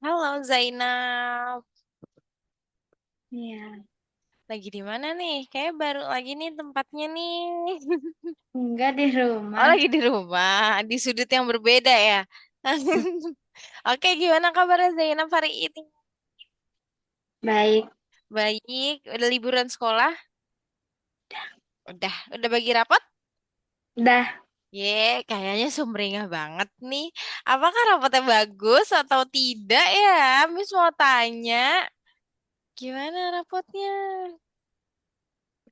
Halo Zainab, Iya, lagi di mana nih? Kayak baru lagi nih tempatnya nih. enggak di Oh, rumah. lagi di rumah, di sudut yang berbeda ya. Oke, gimana kabarnya Zainab hari ini? Baik, Baik, udah liburan sekolah? Udah bagi rapot? dah. Ye, kayaknya sumringah banget nih. Apakah rapotnya bagus atau tidak ya? Miss mau tanya, gimana rapotnya?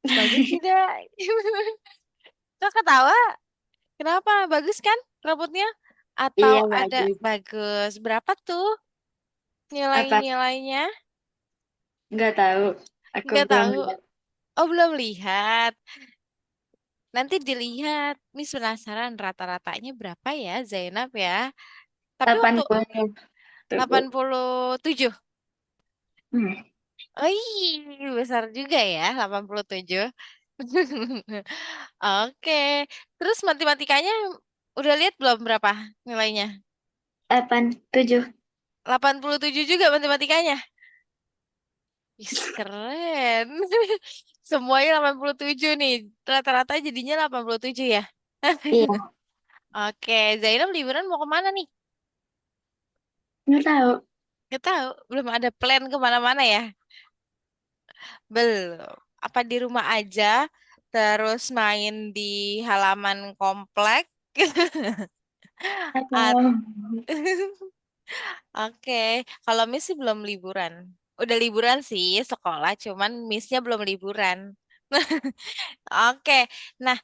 Bagus tidak? Kok ketawa? Kenapa? Bagus kan rapotnya? Atau Iya, ada bagus. bagus? Berapa tuh Apa? nilai-nilainya? Enggak tahu. Aku Nggak belum tahu. lihat. Oh, belum lihat. Nanti dilihat. Miss penasaran rata-ratanya berapa ya, Zainab ya? Tapi untuk 80. Tunggu. 87. Hmm. Oh, iya, besar juga ya, 87. Oke. Terus matematikanya udah lihat belum berapa nilainya? 87. 87 juga matematikanya. Is, keren. Semuanya 87 nih. Rata-rata jadinya 87 ya. Iya, Oke, Zainab liburan mau kemana nih? enggak tahu. Gak tahu, belum ada plan kemana-mana ya? Belum. Apa di rumah aja, terus main di halaman komplek? At- Atau Oke, kalau Miss sih belum liburan. Udah liburan sih sekolah, cuman Missnya belum liburan. Oke, nah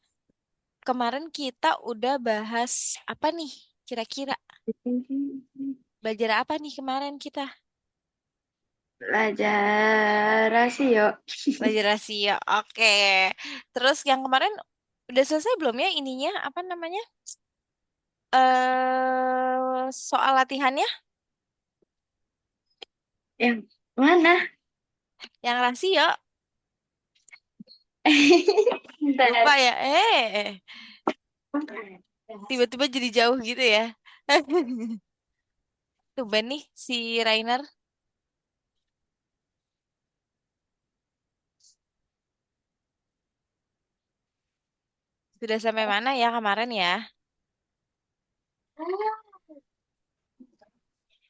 kemarin kita udah bahas apa nih? Kira-kira belajar apa nih kemarin kita? belajar rasio. Belajar rasio. Oke. Terus yang kemarin udah selesai belum ya ininya? Apa namanya? Soal latihannya Yang mana? yang rasio. Lupa Bentar. ya. Tiba-tiba jadi jauh gitu ya. Tumben nih si Rainer sudah sampai mana ya kemarin ya?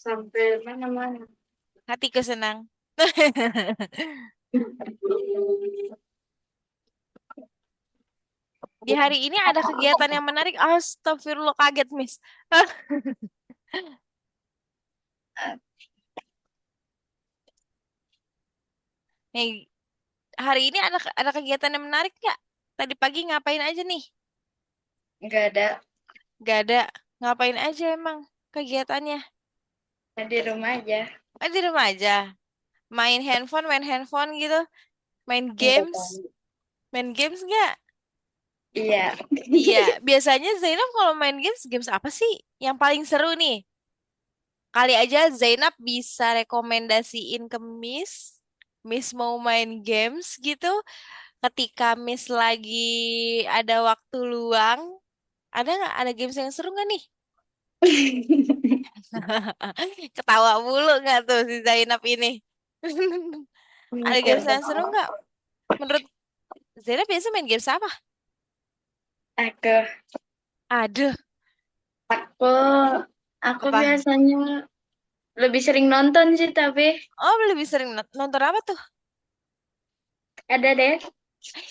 Sampai mana-mana. Hatiku senang. Di hari ini ada kegiatan yang menarik. Astagfirullah kaget, Miss. Nih, hari ini ada kegiatan yang menarik nggak? Tadi pagi ngapain aja nih? Enggak ada. Gak ada. Ngapain aja emang kegiatannya? Di rumah aja. Di rumah aja. Main handphone gitu. Main Enggak games. tahu. Main games nggak? Iya. Iya, biasanya Zainab kalau main games, games apa sih yang paling seru nih? Kali aja Zainab bisa rekomendasiin ke Miss. Miss mau main games gitu. Ketika Miss lagi ada waktu luang, ada nggak? Ada games yang seru nggak nih? Ketawa mulu nggak tuh si Zainab ini? Ada Mikir games yang seru dong. nggak? Menurut Zainab biasa main games apa? Aku, Aduh, aku, aku apa? biasanya lebih sering nonton sih, tapi Oh, lebih sering nonton apa tuh? ada deh.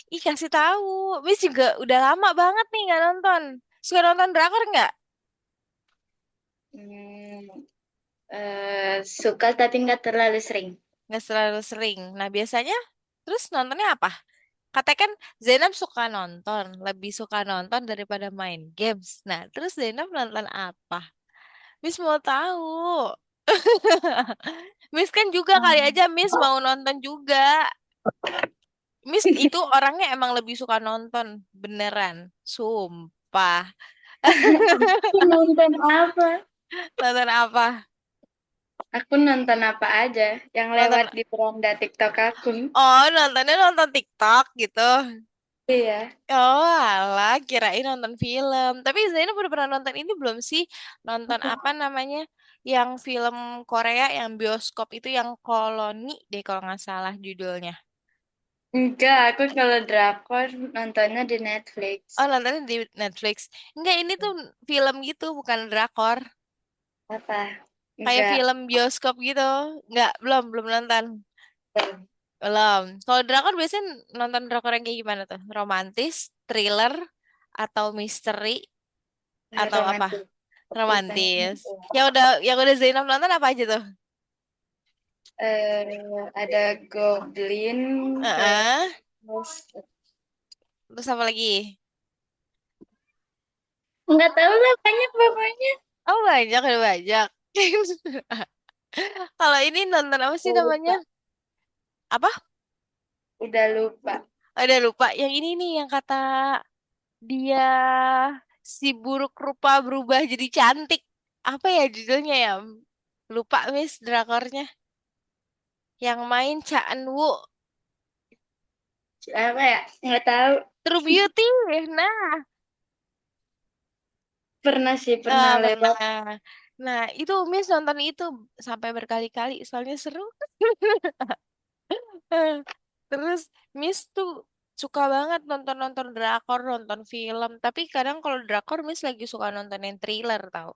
Ih, kasih tahu. Miss juga udah lama banget nih nggak nonton. Suka nonton drakor nggak? Hmm, suka tapi nggak terlalu sering. Nggak selalu sering. Nah, biasanya terus nontonnya apa? Katanya kan Zainab suka nonton, lebih suka nonton daripada main games. Nah, terus Zainab nonton apa? Miss mau tahu. Miss kan juga kali aja Miss mau nonton juga. Miss itu orangnya emang lebih suka nonton, beneran. Sumpah. Aku nonton apa? Nonton apa? Aku nonton apa aja yang Nonton lewat di beranda TikTok aku. Oh, nontonnya nonton TikTok gitu. Iya, Oh, alah, kirain nonton film. Tapi Zainab udah pernah nonton ini belum sih? Nonton apa namanya? Yang film Korea yang bioskop itu yang Koloni deh kalau nggak salah judulnya. Enggak, aku kalau drakor nontonnya di Netflix. Oh, nontonnya di Netflix. Enggak, ini tuh film gitu, bukan drakor. Apa? Kayak Enggak. film bioskop gitu. Enggak, belum nonton. Belum. Kalau drakor biasanya nonton drakor yang kayak gimana tuh? Romantis, thriller, atau misteri, atau apa? Romantis. Aku pengen Romantis. Yang udah Zainab nonton apa aja tuh? ada Goblin, Heeh. terus Terus apa lagi? nggak tahu lah banyak pokoknya. Oh, banyak, ada banyak. Kalau ini nonton apa sih Udah namanya? lupa. Apa? Udah lupa. Ada lupa. Yang ini nih yang kata dia si buruk rupa berubah jadi cantik. Apa ya judulnya ya? Lupa Miss drakornya. Yang main Cha Eun-woo, Apa ya? Nggak tahu. True Beauty. Nah, Pernah sih, pernah lewat. benar. Nah, itu Miss nonton itu sampai berkali-kali soalnya seru. Terus Miss tuh suka banget nonton-nonton drakor, nonton film. Tapi kadang kalau drakor Miss lagi suka nonton yang thriller tau.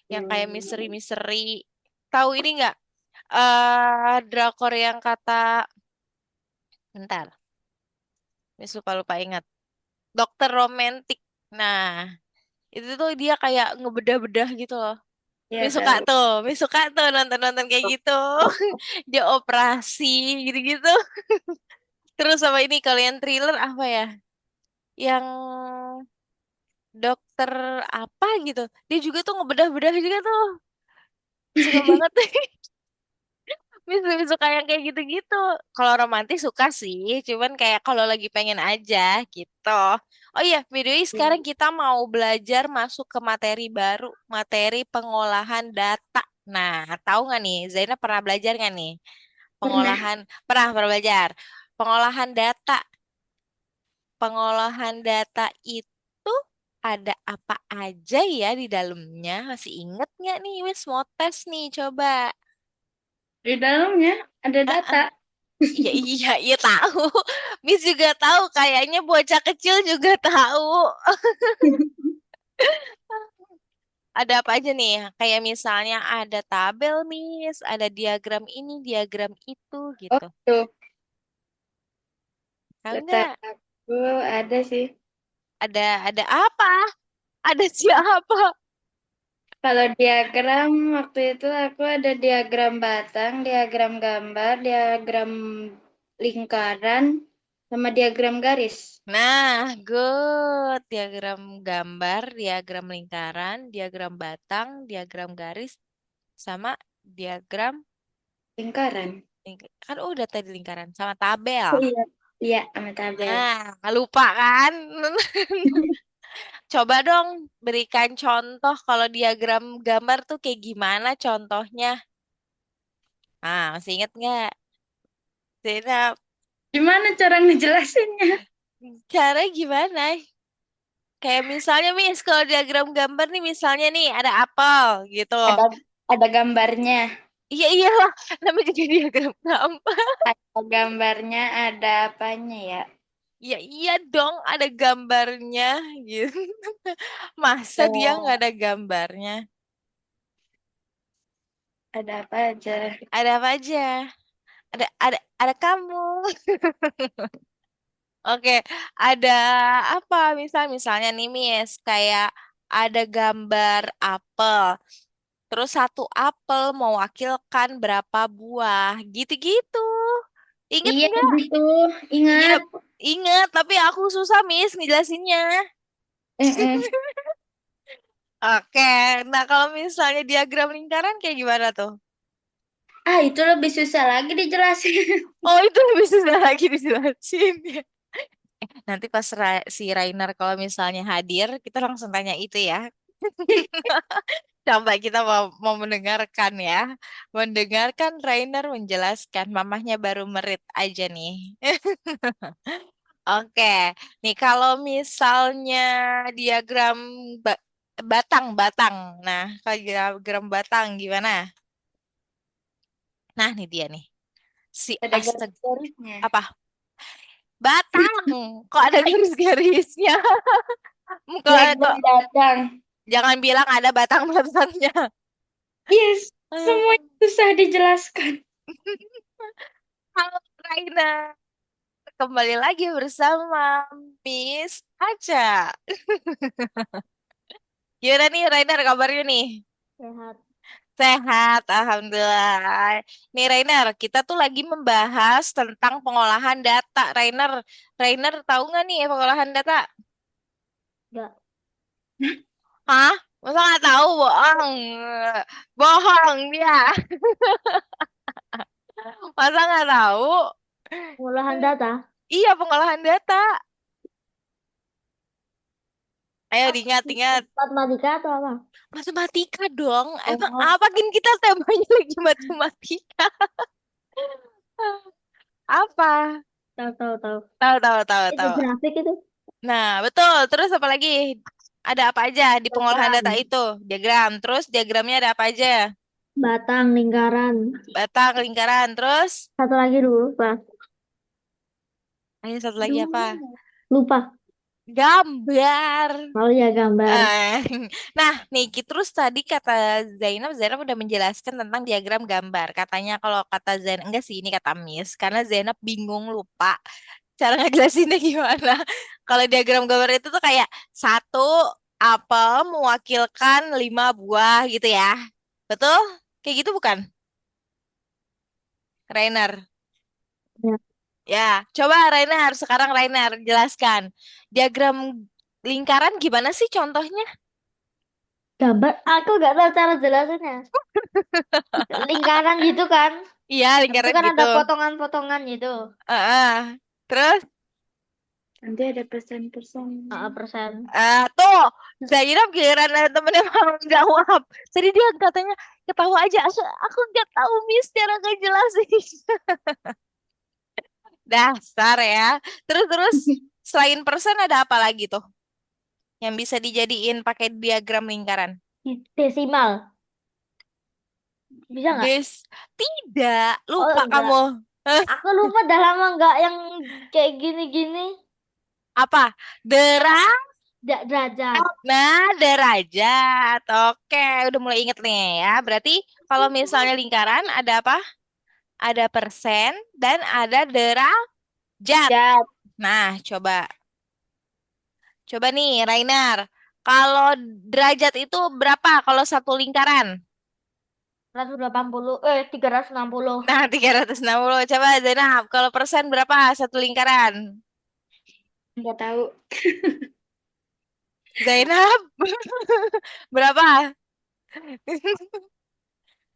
Yang kayak Hmm. misteri-misteri. Tahu ini nggak? Drakor yang kata, bentar, Miss lupa-lupa ingat. Dokter Romantik. Nah, itu tuh dia kayak ngebedah-bedah gitu loh. Ya Miss suka tahu. tuh, Miss suka tuh nonton-nonton kayak gitu. Dia operasi gitu-gitu. Terus sama ini kalau yang thriller apa ya? Yang dokter apa gitu. Dia juga tuh ngebedah-bedah juga tuh. Suka banget. Mis lebih suka yang kayak gitu-gitu. Kalau romantis suka sih, cuman kayak kalau lagi pengen aja gitu. Oh iya, by the way sekarang kita mau belajar masuk ke materi baru, materi pengolahan data. Nah, tahu nggak nih, Zainab pernah belajar nggak nih? Pernah. Pengolahan, pernah belajar. Pengolahan data. Pengolahan data itu ada apa aja ya di dalamnya? Masih inget nggak nih? Wes mau tes nih, coba. Di dalamnya ada data. Iya, iya, iya tahu. Miss juga tahu, kayaknya bocah kecil juga tahu. Ada apa aja nih? Kayak misalnya ada tabel, Miss, ada diagram ini, diagram itu Oh, gitu. tuh. Tahu Data nggak? aku ada sih. Ada apa? Ada siapa? Kalau diagram, waktu itu aku ada diagram batang, diagram gambar, diagram lingkaran, sama diagram garis. Nah, good. Diagram gambar, diagram lingkaran, diagram batang, diagram garis, sama diagram Lingkaran. kan udah tadi lingkaran sama tabel. Oh, iya. Iya, sama tabel. Nah, lupa kan? Coba dong berikan contoh kalau diagram gambar tuh kayak gimana contohnya? Ah, masih inget nggak? Zena, Gimana cara ngejelasinnya? cara gimana? Kayak misalnya, Miss, kalau diagram gambar nih, misalnya nih ada apel gitu. Ada ada gambarnya. Iya iyalah, namanya juga diagram gambar. Ada gambarnya, ada apanya ya? Ya iya dong, ada gambarnya gitu. Masa dia nggak Eh, ada gambarnya? ada apa aja? Ada apa aja? Ada kamu. Oke, ada apa? Misalnya nih, Miss, kayak ada gambar apel. Terus satu apel mewakilkan berapa buah, gitu-gitu. Ingat Iya nggak? gitu, Iya, ingat. ingat. Tapi aku susah, Miss, ngejelasinnya. Mm-mm. Oke, nah kalau misalnya diagram lingkaran kayak gimana tuh? Ah, itu lebih susah lagi dijelasin. Oh, itu lebih susah lagi dijelasin. Nanti pas si Rainer kalau misalnya hadir, kita langsung tanya itu ya. Coba kita mau mendengarkan ya. Mendengarkan Rainer menjelaskan. Mamahnya baru merit aja nih. Oke, nih kalau misalnya diagram batang, batang. Nah, kalau diagram batang gimana? Nah, nih dia nih. Si Ada astag garis-garisnya. apa? Batang. Kok ada garis-garisnya? Black Kok datang. jangan bilang ada batang-batangnya. Yes, semuanya susah dijelaskan. Halo Raina, kembali lagi bersama Miss Aca. Gimana nih Rainer kabarnya nih? Sehat. Sehat, Alhamdulillah. Nih Rainer, kita tuh lagi membahas tentang pengolahan data. Rainer, Rainer tahu nggak nih pengolahan data? Enggak. Hah? Masa nggak tahu? Bohong. Bohong dia. Masa nggak tahu? Pengolahan data. Iya, pengolahan data. Ayo diingat-ingat. Matematika atau apa? Matematika dong. Emang Oh, apa kan kita temanya lagi matematika? Apa? tahu tahu tahu. Tahu, tahu, tahu, Itu tahu. grafik itu. Nah, betul. Terus apa lagi? Ada apa aja di pengolahan Batang. data itu? Diagram. Terus diagramnya ada apa aja? Batang, lingkaran. Batang, lingkaran. Terus, Satu lagi dulu, Pak. ayo satu lagi Aduh, apa? lupa. Gambar. Oh ya, gambar. Eh, Nah, nih, terus tadi kata Zainab udah menjelaskan tentang diagram gambar. Katanya kalau kata Zainab, enggak sih, ini kata Miss, karena Zainab bingung lupa cara ngejelasinnya gimana. Kalau diagram gambar itu tuh kayak satu apel mewakilkan 5 buah gitu ya. Betul? Kayak gitu bukan, Rainer? Ya. Ya, coba Rainer, sekarang Rainer jelaskan. Diagram lingkaran gimana sih contohnya? Gambar, aku nggak tahu cara jelasinnya. Lingkaran gitu kan. Iya, Habis itu lingkaran kan gitu. ada potongan-potongan gitu. Terus, Nanti ada persen-persen. Persen. tuh, Zainab giliran ada temennya mau jawab. Jadi dia katanya ketawa aja. Aku nggak tahu Miss cara ngejelasin. Dasar ya. Terus, selain persen ada apa lagi tuh yang bisa dijadiin pakai diagram lingkaran? Desimal. Bisa nggak? Des, tidak. Oh Lupa enggak. kamu. Hah? Aku lupa dah lama nggak yang kayak gini-gini. Apa? Derajat. Derajat. Nah, derajat. Oke, udah mulai inget nih ya. Berarti kalau misalnya lingkaran ada apa? Ada persen dan ada derajat. Derajat. Nah, coba. Coba nih, Rainer. Kalau derajat itu berapa kalau satu lingkaran? 180, 360. Nah, 360. Coba Zainab, kalau persen berapa satu lingkaran? Nggak tahu. Zainab, berapa?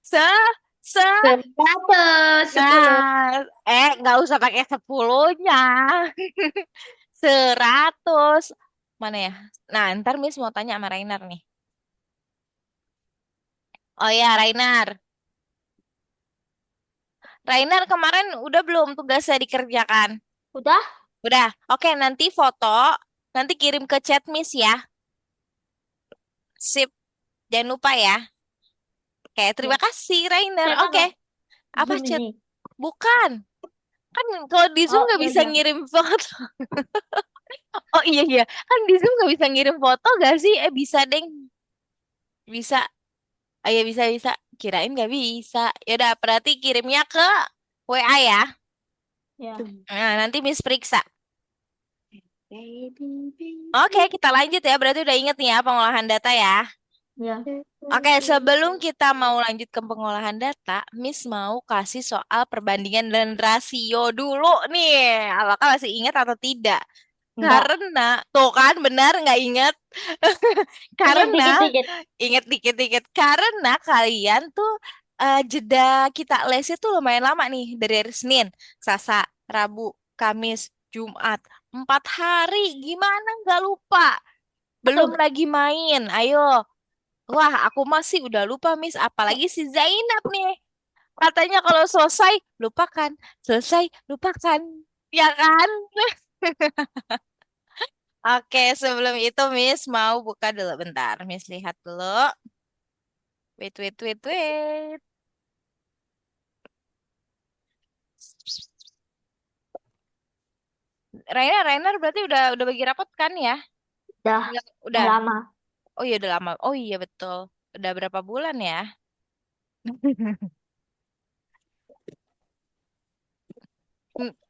Se, se, 110. nah, nggak usah pakai sepuluhnya. 100. Mana ya? Nah, ntar Miss mau tanya sama Rainer nih. Oh ya, Rainer. Rainer kemarin udah belum tugasnya dikerjakan? Udah? Udah. Oke, nanti foto, nanti kirim ke chat Miss ya. Sip, jangan lupa ya. Oke, Ya. terima kasih Rainer. Chat Oke, apa? apa Zoom chat? ini. Bukan. Kan kalau di Zoom Oh nggak iya bisa iya. ngirim foto. Oh iya iya, kan di Zoom nggak bisa ngirim foto gak sih? Bisa deng, bisa. Oh iya bisa bisa. Kirain nggak bisa. Ya udah, berarti kirimnya ke WA ya. Ya. Nah, nanti Miss periksa. Baby, Oke, baby. kita lanjut ya. Berarti udah inget nih ya pengolahan data ya. Ya. Oke, sebelum kita mau lanjut ke pengolahan data, Miss mau kasih soal perbandingan dan rasio dulu nih. Apakah masih ingat atau tidak? Enggak. Karena, tuh kan benar nggak ingat? Ingat Karena, dikit-dikit. ingat dikit-dikit. Karena kalian tuh jeda kita les itu lumayan lama nih. Dari hari Senin, Selasa, Rabu, Kamis, Jumat. 4 hari, gimana nggak lupa? Belum Betul. lagi main, ayo. Wah, aku masih udah lupa, Miss. Apalagi si Zainab nih. Katanya kalau selesai, lupakan. Selesai, lupakan. Ya kan? Oke, sebelum itu Miss mau buka dulu bentar. Miss lihat dulu. Wait, wait, wait, wait. Rainer berarti udah bagi rapot kan ya? Udah, udah Udah. lama. Oh iya udah lama. Oh iya betul. Udah berapa bulan ya?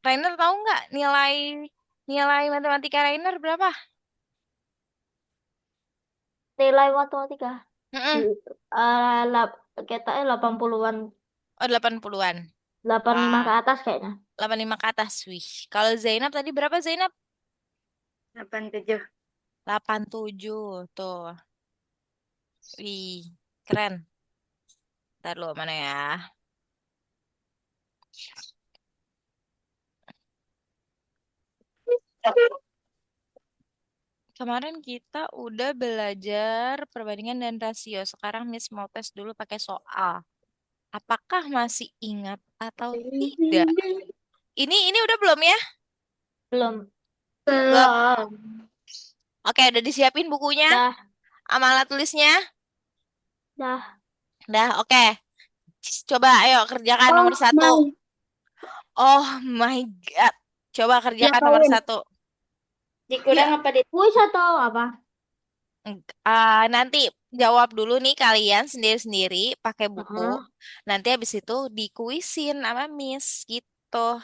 Rainer tahu nggak nilai nilai matematika Rainer berapa? Nilai matematika. Mm-mm. Lap, kita 80-an. Oh 80-an. 85 ke Wah, atas kayaknya. 85 ke atas. Wih. Kalau Zainab tadi berapa Zainab? 87. 87 tuh. Wih, keren. Ntar lu mana ya? Kemarin kita udah belajar perbandingan dan rasio. Sekarang Miss mau tes dulu pakai soal. Apakah masih ingat atau tidak? Ini udah belum ya? Belum. Belum. Belum. Oke, udah disiapin bukunya, Dah, sama alat tulisnya? dah. Udah, oke. Coba ayo kerjakan Oh nomor satu. my. Oh my God. Coba kerjakan nomor Ngapain? satu. Dikurang Ya, apa di? Kuis atau apa? nanti jawab dulu nih kalian sendiri-sendiri pakai buku. Heeh. Nanti habis itu dikuisin sama Miss gitu.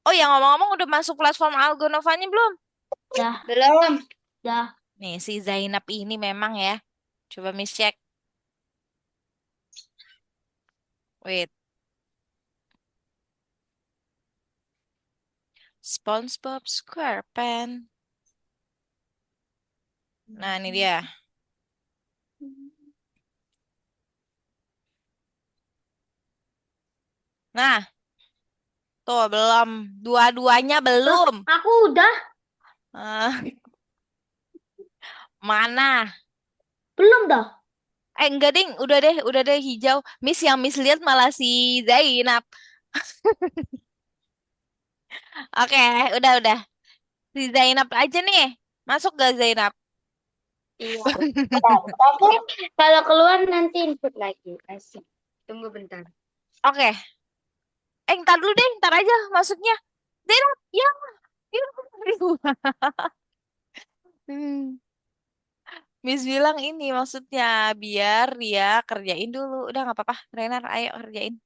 Oh ya ngomong-ngomong udah masuk platform Algonovanya belum? Dah, Belum. dah. Nih si Zainab ini memang ya. Coba Miss cek. Wait. SpongeBob SquarePants. Nah ini dia. Nah, tuh belum. Dua-duanya Loh, belum. aku udah. Eh, mana? Belum dah. Enggak ding, udah deh hijau. Miss yang Miss lihat malah si Zainab. Oke, udah. Si Zainab aja nih. Masuk gak Zainab? Iya. Bentar. Tapi kalau keluar nanti input lagi. Asik. Tunggu bentar. Oke. Ntar dulu deh, ntar aja masuknya. Zainab, ya. Ya. Hmm. Miss bilang ini maksudnya biar dia kerjain dulu. Udah nggak apa-apa, Renar, ayo kerjain.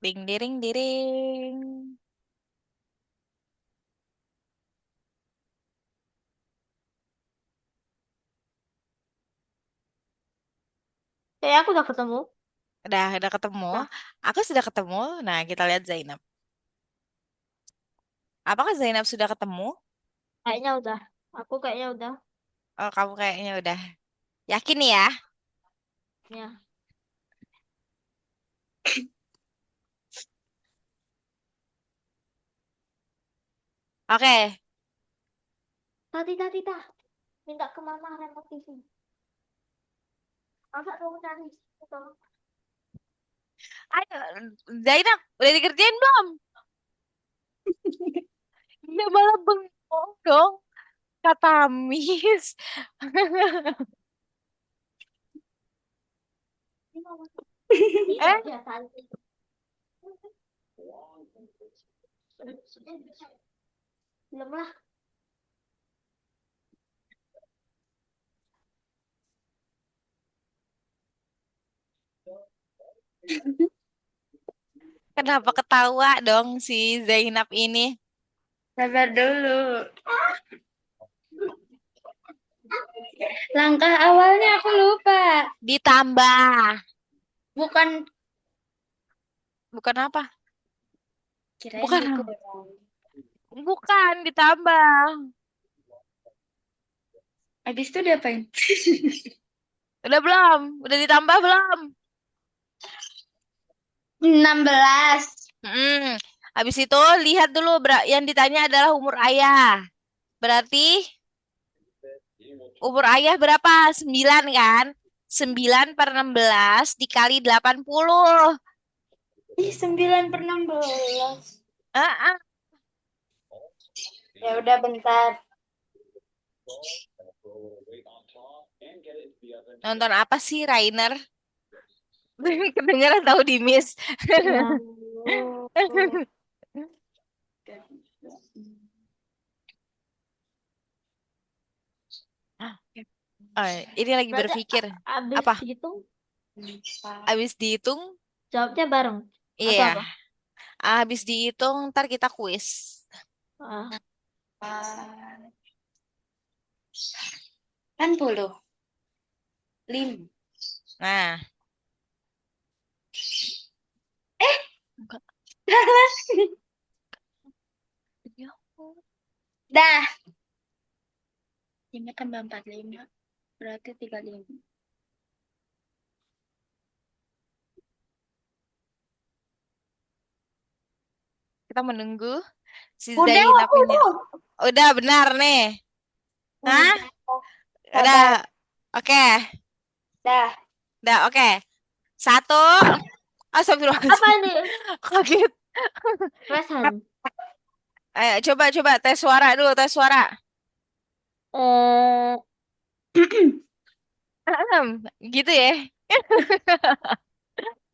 Ding diring diring. Kayak aku udah ketemu. Udah ketemu. Dah, Aku sudah ketemu. Nah, kita lihat Zainab. Apakah Zainab sudah ketemu? kayaknya udah. Aku kayaknya udah. Oh, kamu kayaknya udah. Yakin nih ya? Ya. Oke. Tati, tati, tah. Minta ke mama remote TV. Masa dong cari. Tolong. Ayo, Zainab, udah dikerjain belum? Ya malah bengong dong, kata Miss. Ini mama. Eh, Iya, tadi. Belum lah. kenapa ketawa dong si Zainab ini? Sabar dulu. Langkah awalnya aku lupa. Ditambah. Bukan, Bukan apa? kirain Bukan. dikurang. Bukan ditambah. Habis itu diapain? Udah belum? Udah ditambah belum? 16. Hmm. Habis itu lihat dulu yang ditanya adalah umur ayah. Berarti umur ayah berapa? 9 kan? 9 per 16 dikali 80. Ih, 9 per 16. Ah, ah. Ya udah bentar. Nonton apa sih, Rainer? Kedengeran tahu di miss. Ya. Ini lagi Berarti berpikir. abis Apa? itu Habis dihitung? jawabnya bareng atau Iya. apa? Habis dihitung, ntar kita kuis. Ah, 85. Nah. Eh, Enggak. dah. 5 tambah 45 berarti 35. Kita menunggu si Udah, Zainab ini. udah. Udah benar nih. Hah? Udah. Udah. Sabar. Oke. Dah. Udah, oke. Satu. apa Astagfirullahaladzim. ini? Kaget. Resan. Ayo, coba tes suara dulu, tes suara. Eh, Gitu ya.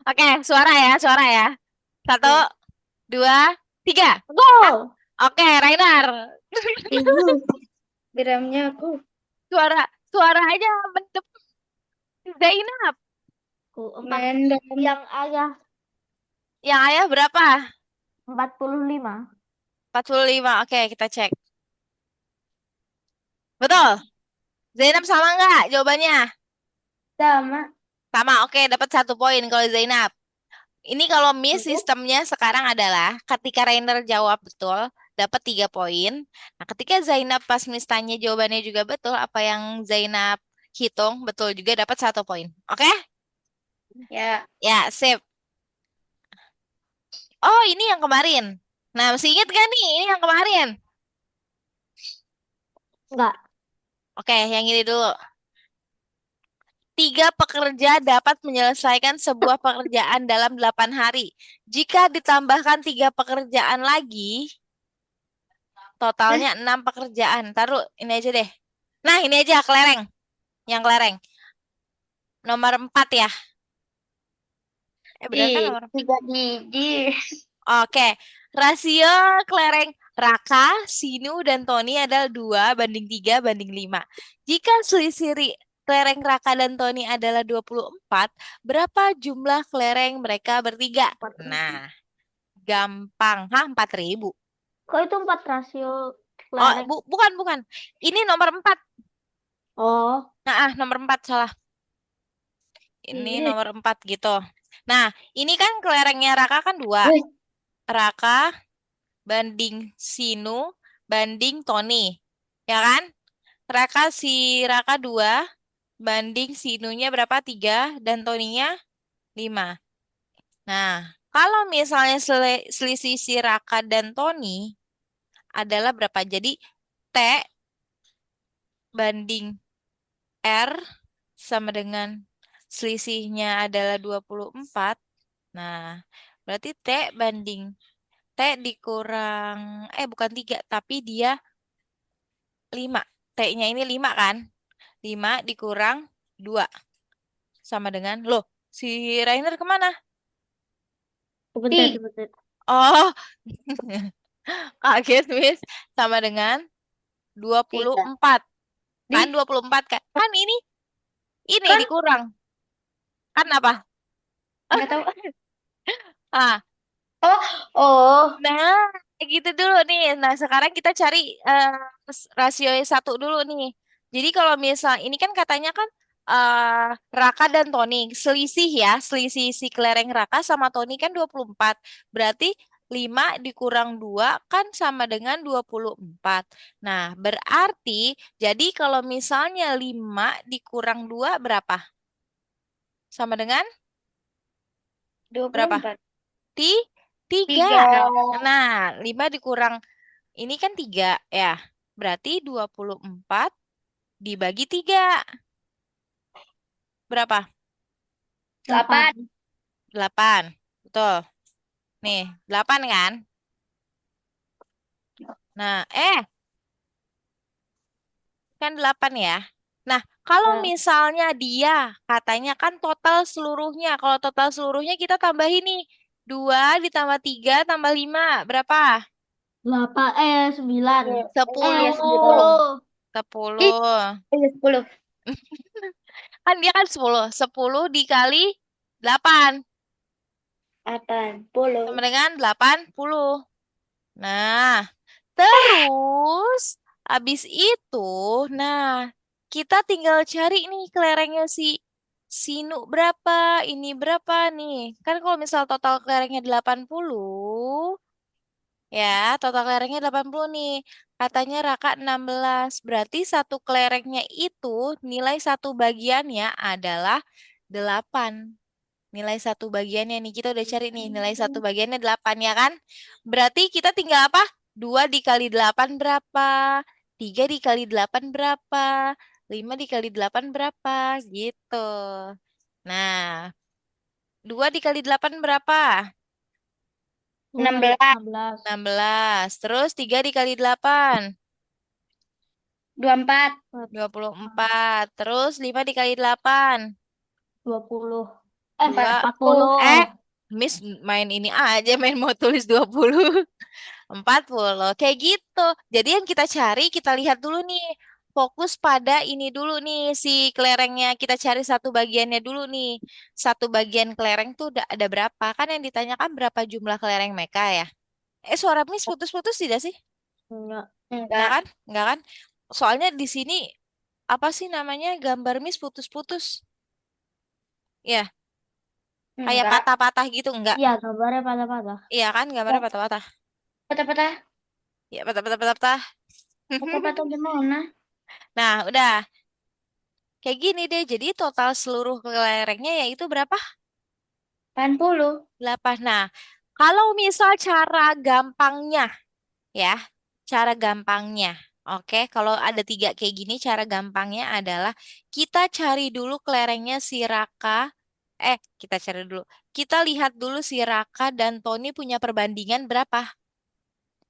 Oke, suara ya. Satu, Ya. dua, tiga. Gol. Oke, Rainer. Ibu, gramnya aku. Suara, suara aja mendep. Zainab. Empat Mendem. yang ayah Yang ayah berapa? 45. 45. Oke, kita cek. Betul. Zainab sama nggak jawabannya? Sama. Sama, oke, dapat 1 poin kalau Zainab. Ini kalau Miss sistemnya sekarang adalah ketika Rainer jawab betul, dapat 3 poin. Nah, ketika Zainab pas Miss tanya jawabannya juga betul, apa yang Zainab hitung betul juga dapat 1 poin. Oke? Ya. Ya, sip. Oh, ini yang kemarin. Nah, masih ingat gak nih? Ini yang kemarin. Enggak. Oke, yang ini dulu. 3 pekerja dapat menyelesaikan sebuah pekerjaan dalam 8 hari. Jika ditambahkan 3 pekerjaan lagi, totalnya 6 pekerjaan. Taruh ini aja deh. Nah, ini aja kelereng. Yang kelereng. Nomor 4 ya. Benar kan nomor 4? 3 gigi. Oke. Rasio kelereng Raka, Sinu, dan Tony adalah 2:3:5. Jika selisih kelereng Raka dan Tony adalah 24, berapa jumlah kelereng mereka bertiga? 4.000. Nah, gampang. Hah, 4.000. Kok itu 4 rasio Oh, lereng? bukan. Ini nomor 4. Oh, Nah, nomor 4 salah. Ini Iya. nomor 4 gitu. Nah, ini kan kelerengnya Raka kan 2. Wih, Raka banding Sinu banding Tony. Ya kan? Raka 2 banding Sinunya berapa? 3 dan Toninya 5. Nah, kalau misalnya selisih si Raka dan Tony adalah berapa? Jadi T banding R sama dengan selisihnya adalah 24. Nah, berarti T banding T dikurang, bukan 3, tapi dia 5. T-nya ini 5 kan? 5 dikurang 2. Sama dengan, loh, si Rainer kemana? sebentar, ih, sebentar. Oh, kaget, Miss. Sama dengan 3. 24. Kan Di, 24 kan? Kan ini kan dikurang. Kan apa? nggak tahu. Ah, Oh, oh. nah, gitu dulu nih. Nah, sekarang kita cari rasio satu dulu nih. Jadi kalau misal ini kan katanya kan Raka dan Tony selisih ya, selisih si kelereng Raka sama Tony kan 24. Berarti 5 dikurang 2 kan sama dengan 24. Nah, berarti jadi kalau misalnya 5 dikurang 2 berapa? Sama dengan berapa? 24. Ti 3. 3. Nah, 5 dikurang ini kan 3 ya. Berarti 24 dibagi 3. Berapa? 8. 8. 8. Betul. Nih, 8 kan? Nah, Kan 8 ya. Nah, kalau Ya. misalnya dia katanya kan total seluruhnya. Kalau total seluruhnya kita tambahin nih. 2 ditambah 3 tambah 5. Berapa? 8, 9. Iya, 10. 9. 10. Ih, 10. iya, 10. Kan dia kan 10. 10 dikali 8. 80. Sama dengan 80. Nah, terus habis itu, nah kita tinggal cari nih kelerengnya si berapa, ini berapa nih. Kan kalau misal total kelerengnya 80, ya total kelerengnya 80 nih. Katanya Raka 16. Berarti satu kelerengnya itu nilai satu bagiannya adalah 8. Nilai satu bagiannya nih, kita udah cari nih, nilai satu bagiannya 8 ya kan? Berarti kita tinggal apa? 2 dikali 8 berapa? 3 dikali 8 berapa? 5 dikali 8 berapa? Gitu. Nah, 2 dikali 8 berapa? 16. 16. 16. Terus 3 dikali 8? 24. 24. Terus 5 dikali 8? 20. 2. 40. Eh, Miss main ini aja, main mau tulis 20. 40. Kayak gitu. Jadi yang kita cari, kita lihat dulu nih. Fokus pada ini dulu nih, si kelerengnya. Kita cari satu bagiannya dulu nih. Satu bagian kelereng tuh udah ada berapa? Kan yang ditanyakan berapa jumlah kelereng mereka ya? Suara Miss putus-putus tidak sih? Enggak. Enggak Enggak. kan? Enggak kan? Soalnya di sini, apa sih namanya, gambar Miss putus-putus. Ya, kayak Enggak. patah-patah gitu. Enggak. Iya, gambarnya patah-patah. Iya kan, gambarnya patah-patah. Patah-patah. Ya, patah-patah-patah-patah. Patah-patah gimana? Nah, udah. Kayak gini deh, jadi total seluruh kelerengnya yaitu berapa? 80. 8. Nah, kalau misal cara gampangnya, ya, cara gampangnya. Oke, kalau ada 3 kayak gini, cara gampangnya adalah kita cari dulu kelerengnya si Raka. Kita cari dulu. Kita lihat dulu si Raka dan Tony punya perbandingan berapa?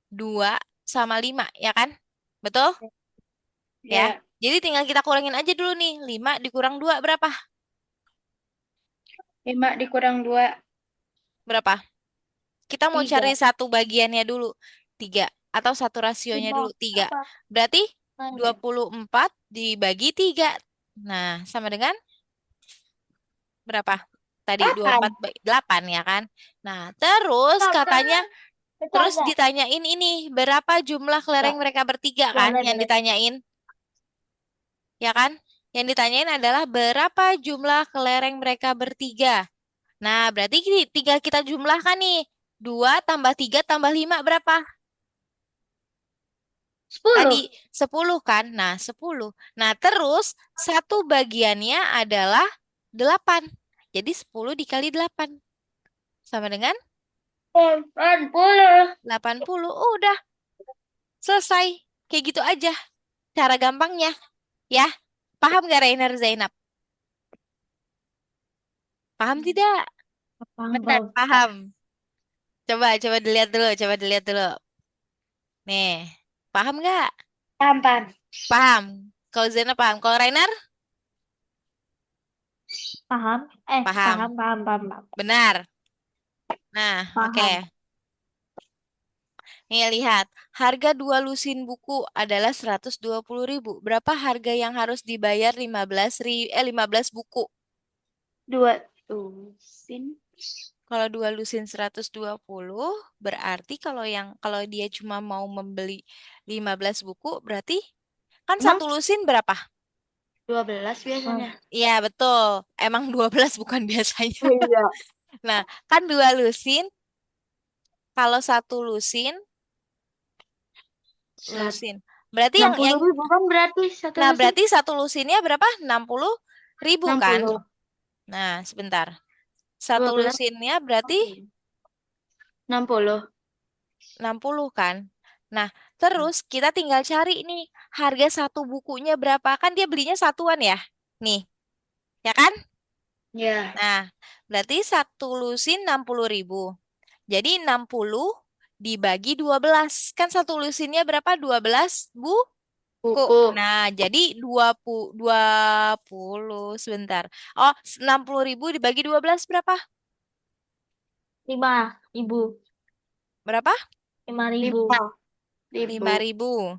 2 sama 5, ya kan? Betul? Ya. Ya. Jadi tinggal kita kurangin aja dulu nih. 5 dikurang 2 berapa? 5 dikurang 2. Berapa? Kita mau cari 3. satu bagiannya dulu, 3. Atau satu rasionya 5. dulu, 3. Apa? Berarti Nah, 24 dibagi 3. Nah, sama dengan berapa? Tadi 24 8. bagi 8 ya kan? Nah, terus katanya, Sama. terus Bercanda. ditanyain ini, berapa jumlah kelereng Enggak. mereka bertiga kan? Boleh, Yang boleh. ditanyain, ya kan? Yang ditanyain adalah berapa jumlah kelereng mereka bertiga. Nah, berarti tinggal kita jumlahkan nih. 2 tambah 3 tambah 5 berapa? 10. Tadi 10 kan? Nah, 10. Nah, terus satu bagiannya adalah 8. Jadi 10 dikali 8. Sama dengan 80. 80. Udah, selesai. Kayak gitu aja. Cara gampangnya. Ya, paham gak Rainer Zainab? Paham tidak? Paham, Bentar. paham. Paham. Coba dilihat dulu, coba dilihat dulu. Nih, paham nggak? Paham, paham. Paham. Kalau Zainab paham. Kalau Rainer? Paham? Paham. Paham, paham, paham, paham. Benar. Nah, oke. Paham. Nih lihat, harga 2 lusin buku adalah 120.000. Berapa harga yang harus dibayar 15 buku? 2 lusin. Kalau 2 lusin 120, berarti kalau dia cuma mau membeli 15 buku, berarti kan Emang? satu lusin berapa? 12 biasanya. Iya, betul. Emang 12 bukan biasanya. Iya. Nah, kan 2 lusin, kalau satu lusin, lusin. Berarti enam yang puluh ribu kan berarti satu nah lusin. berarti satu lusinnya berapa? 60.000 kan? 60. Nah, sebentar. Satu 12. lusinnya berarti 60. 60 kan? Nah, terus kita tinggal cari nih harga satu bukunya berapa. Kan dia belinya satuan ya? Nih, ya kan? Ya. Nah, berarti satu lusin 60.000. Jadi 60 dibagi 12. Kan satu lusinnya berapa? 12 buku. Buku. Nah, jadi 20 sebentar. Oh, 60.000 dibagi 12 berapa? 5.000. Berapa? 5.000. 5.000. 5.000.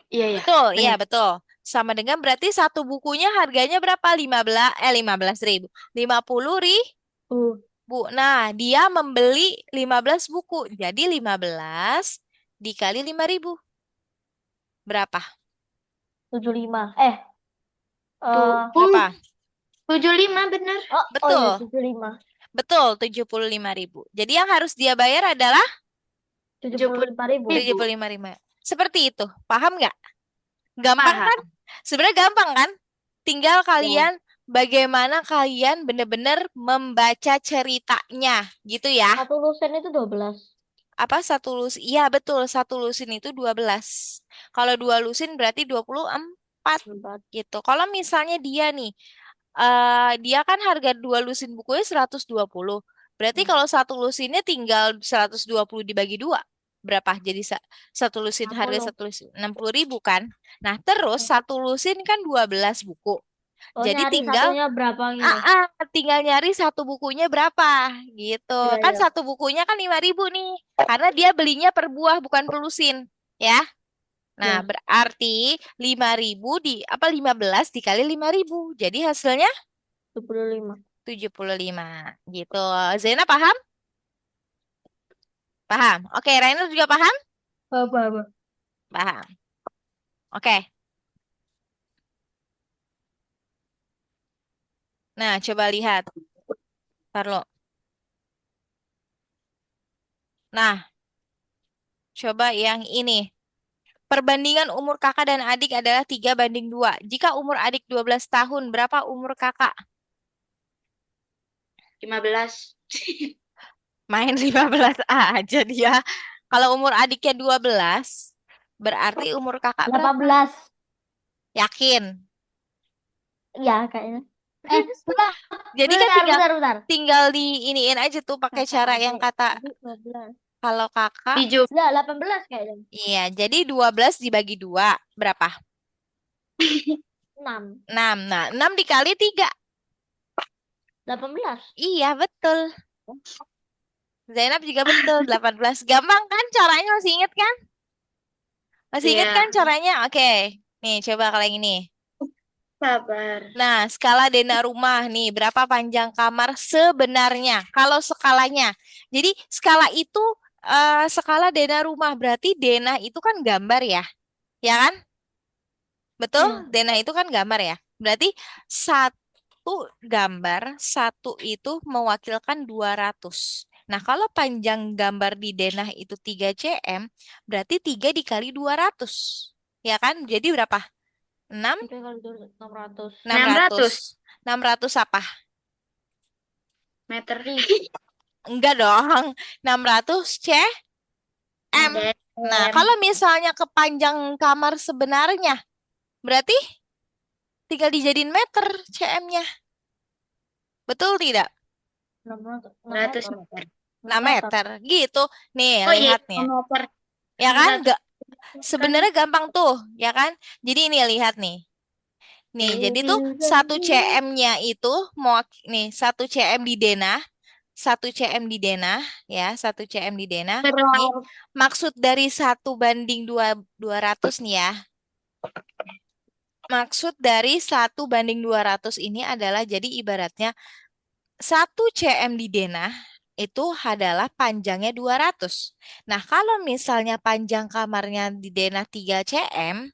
Iya ya, Betul, iya benar. betul. Sama dengan berarti satu bukunya harganya berapa? 15.000. 50.000. Nah, dia membeli 15 buku. Jadi 15 dikali 5.000. Berapa? 75. Tuh, Berapa? 75 benar. Oh iya, Betul, 75. betul 75.000. Jadi yang harus dia bayar adalah tujuh tujuh puluh puluh lima ribu. ribu. 75.000. Seperti itu. Paham nggak? Gampang Paham. kan? Sebenarnya gampang kan? Tinggal Ya. kalian bagaimana kalian benar-benar membaca ceritanya, gitu ya. Satu lusin itu 12. Apa satu lusin? Iya, betul. Satu lusin itu 12. Kalau dua lusin berarti 24 4. gitu. Kalau misalnya dia nih, dia kan harga dua lusin bukunya 120. Berarti kalau satu lusinnya tinggal 120 dibagi dua. Berapa? Jadi satu lusin harga 60. satu lusin 60.000 kan? Nah, terus satu lusin kan 12 buku. Oh, Jadi nyari tinggal satunya berapa ah, gini? ah, tinggal nyari satu bukunya berapa gitu. Iya, Kan iya. satu bukunya kan 5.000 nih. Karena dia belinya per buah bukan per lusin, ya. Nah, Ya, berarti 5.000 apa 15 dikali 5.000. Jadi hasilnya 75. 75 gitu. Zena paham? Paham. Oke, Rainer juga paham? Apa? Paham. Oke. Nah, coba lihat. Parlo. Nah, coba yang ini. Perbandingan umur kakak dan adik adalah 3:2. Jika umur adik 12 tahun, berapa umur kakak? 15. Main 15 aja dia. Kalau umur adiknya 12, berarti umur kakak berapa? 18. Yakin? Iya, kayaknya. Bentar, Jadi kan bentar, tinggal bentar, bentar. tinggal di iniin aja tuh pakai Kakak cara yang adik. kata Adik 12. kalau kakak, Hijau. Enggak, 18 kayaknya. iya, jadi 12 dibagi 2, berapa? 6. 6. Nah, 6 dikali 3. 18. Iya, betul. Zainab juga betul, 18. Gampang kan caranya, masih inget kan? Masih inget kan Iya, caranya? Oke. Nih, coba kalau yang ini. sabar. Nah, skala Dena rumah nih, berapa panjang kamar sebenarnya? Kalau skalanya. Jadi, skala itu skala Dena rumah. Berarti Dena itu kan gambar ya. Ya kan? Betul? Iya. Dena itu kan gambar ya. Berarti satu gambar, satu itu mewakilkan 200. Nah, kalau panjang gambar di Dena itu 3 cm, berarti 3 dikali 200. Ya kan? Jadi berapa? 6, 3 kali 600. 600. 600 600 apa? meter. Enggak dong. 600 cm. Nah, DM. kalau misalnya kepanjang kamar sebenarnya, berarti tinggal dijadiin meter cm-nya. Betul tidak? 600. 6 100 meter. meter. 6 6 meter. meter. Gitu. Nih, Oh iya, lihat nih. meter. Ya kan? 600 Enggak. kan. Sebenarnya gampang tuh, ya kan? Jadi ini lihat nih. Nih, jadi tuh satu cm-nya itu mau nih 1 cm di denah, 1 cm di denah, ya 1 cm di denah. Nih, Terlalu. maksud dari 1:200 nih ya. Maksud dari 1:200 ini adalah jadi ibaratnya 1 cm di denah itu adalah panjangnya 200. Nah, kalau misalnya panjang kamarnya di denah 3 cm,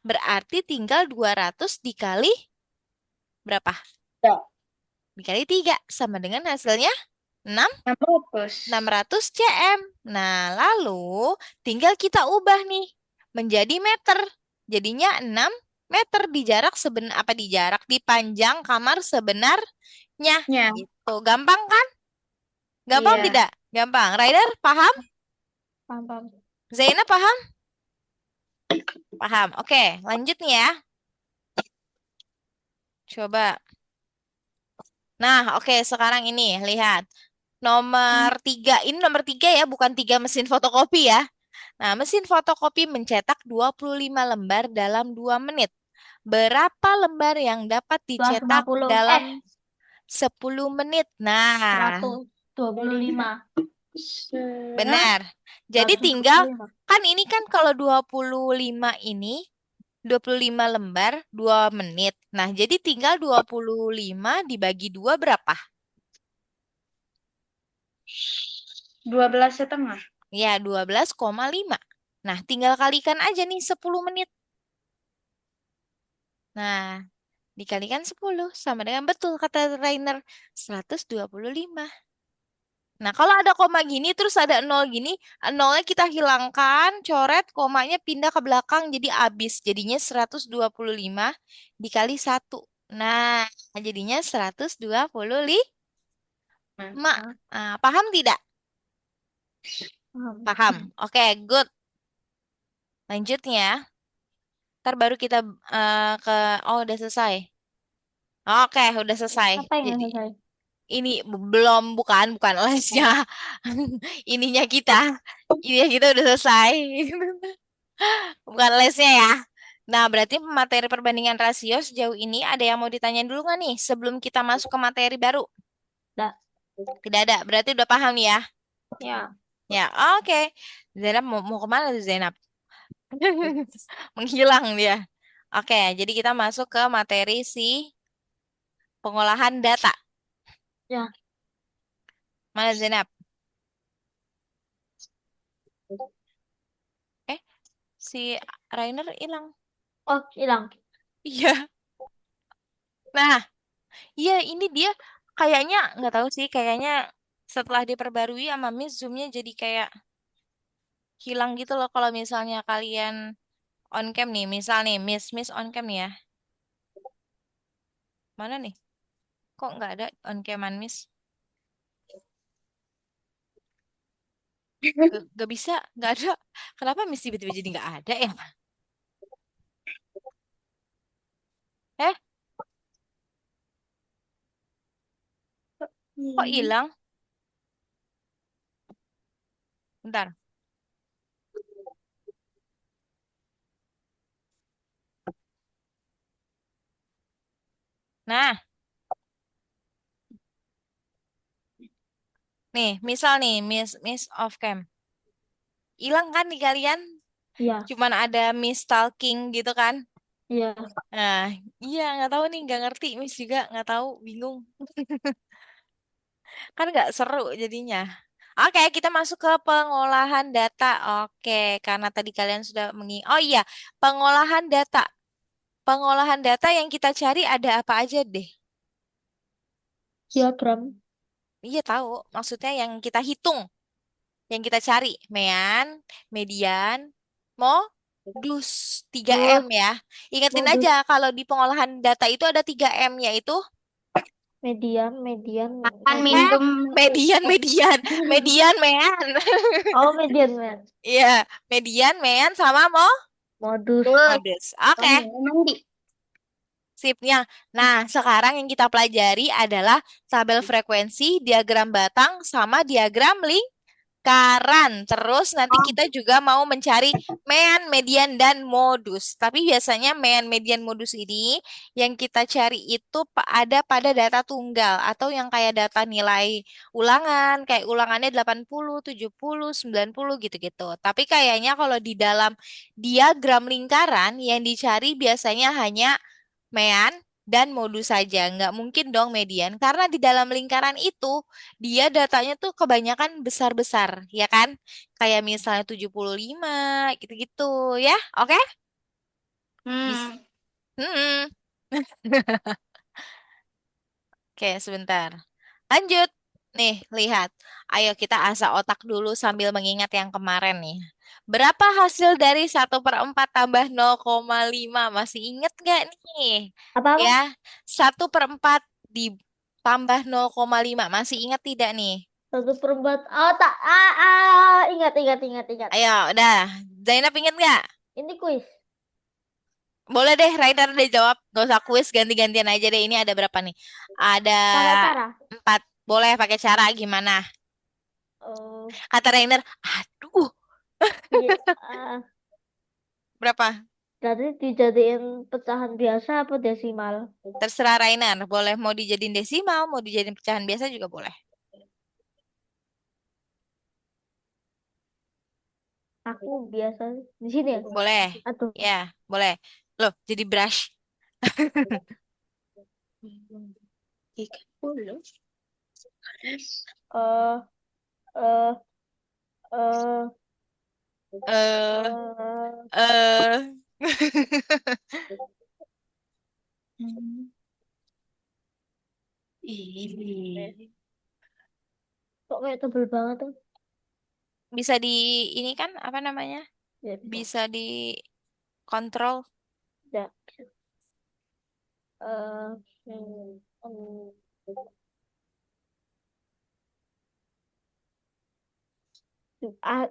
berarti tinggal 200 dikali berapa? Ya, Dikali 3 sama dengan hasilnya 6, 600. 600 cm. Nah, lalu tinggal kita ubah nih menjadi meter. Jadinya 6 meter di jarak apa di jarak di panjang kamar sebenarnya. Ya, Gitu. Gampang kan? Gampang iya. tidak? Gampang. Rider paham? Paham, paham. Zainab paham? Paham. Oke, lanjut nih ya. Coba. Nah, oke, sekarang ini lihat. Nomor 3. Ini nomor 3 ya, bukan 3 mesin fotokopi ya. Nah, mesin fotokopi mencetak 25 lembar dalam 2 menit. Berapa lembar yang dapat dicetak 250. dalam 10 menit? Nah, 125. benar. Jadi tinggal, 125. kan ini kan kalau 25 ini, 25 lembar 2 menit. Nah, jadi tinggal 25 dibagi 2 berapa? 12,5. Ya, 12,5. Nah, tinggal kalikan aja nih 10 menit. Nah, dikalikan 10 sama dengan betul kata Rainer 125. Nah, kalau ada koma gini terus ada nol gini, nolnya kita hilangkan, coret, komanya pindah ke belakang jadi habis. Jadinya 125 dikali 1. Nah, jadinya 125. Nah, Nah, paham tidak? Paham. Oke, good. Lanjutnya, ntar baru kita ke, oh udah selesai. Oke, udah selesai. Apa yang Jadi selesai? ini belum, bukan lesnya. Ininya kita. Ininya kita udah selesai. Bukan lesnya ya. Nah, berarti materi perbandingan rasio sejauh ini ada yang mau ditanyain dulu nggak nih sebelum kita masuk ke materi baru? Dah. Tidak ada. Berarti udah paham nih ya. Ya. Ya, oke. Zainab mau kemana tuh Zainab? Menghilang dia. Oke, jadi kita masuk ke materi si pengolahan data. Ya. Mana Zainab? Eh, si Rainer hilang. Oh, hilang. Iya. Nah, iya ini dia kayaknya nggak tahu sih, kayaknya setelah diperbarui sama Miss Zoom-nya jadi kayak hilang gitu loh kalau misalnya kalian on cam nih, misal nih Miss Miss on cam nih ya. Mana nih? Kok nggak ada on caman Miss? Nggak bisa, nggak ada. Kenapa Miss tiba-tiba jadi nggak ada ya? Eh, kok hilang? Bentar. Nah, nih, misal nih Miss Miss off cam. Hilang kan di kalian? Iya. Cuman ada Miss talking gitu kan? Iya. Nah, iya nggak tahu nih, nggak ngerti Miss juga nggak tahu, bingung. Kan nggak seru jadinya. Oke, kita masuk ke pengolahan data. Oke, karena tadi kalian sudah oh iya, pengolahan data. Pengolahan data yang kita cari ada apa aja deh? Diagram. Iya tahu, maksudnya yang kita hitung, yang kita cari, mean, median, modus, 3M Terus ya. Ingetin aja modus kalau di pengolahan data itu ada 3M yaitu median, median, makan, eh, minum. median, median, median, mean. Oh, median, man. Iya, median, mean, sama Modus. Tuh, modus. Oke, kamu mandi. sipnya. Nah, sekarang yang kita pelajari adalah tabel frekuensi, diagram batang, sama diagram lingkaran. Terus nanti Oh, kita juga mau mencari mean, median, dan modus. Tapi biasanya mean, median, modus ini yang kita cari itu ada pada data tunggal atau yang kayak data nilai ulangan, kayak ulangannya 80, 70, 90 gitu-gitu. Tapi kayaknya kalau di dalam diagram lingkaran yang dicari biasanya hanya mean dan modus saja. Nggak mungkin dong median, karena di dalam lingkaran itu dia datanya tuh kebanyakan besar-besar, ya kan? Kayak misalnya 75, gitu-gitu ya. Oke? Bis. hmm. Hmm. Oke, sebentar. Lanjut. Nih, lihat. Ayo kita asah otak dulu sambil mengingat yang kemarin nih. Berapa hasil dari 1/4 tambah 0,5? Masih inget nggak nih? Apa-apa? Ya, 1/4 ditambah 0,5. Masih ingat tidak nih? 1/4. Oh, tak. Ingat, ingat, ingat, ingat. Ayo, udah. Zainab inget nggak? Ini kuis. Boleh deh, Rainer udah jawab. Gak usah kuis, ganti-gantian aja deh. Ini ada berapa nih? Ada Pakai cara. 4. Boleh pakai cara gimana? Oh, Kata Rainer, aduh, Iya, ah, Berapa? Jadi dijadiin pecahan biasa apa desimal? Terserah Rainer. Boleh mau dijadiin desimal, mau dijadiin pecahan biasa juga boleh. Aku biasa di sini ya. Boleh. Aduh, Ya, boleh. Loh, jadi brush. 30. eh eh eh Eh, eh eh. Hmm. eh, Ih. kok kayak tebel banget tuh? Bisa di ini kan apa namanya? Ya bisa. Bisa dikontrol. Ya. Eh, hmm, hmm, ah,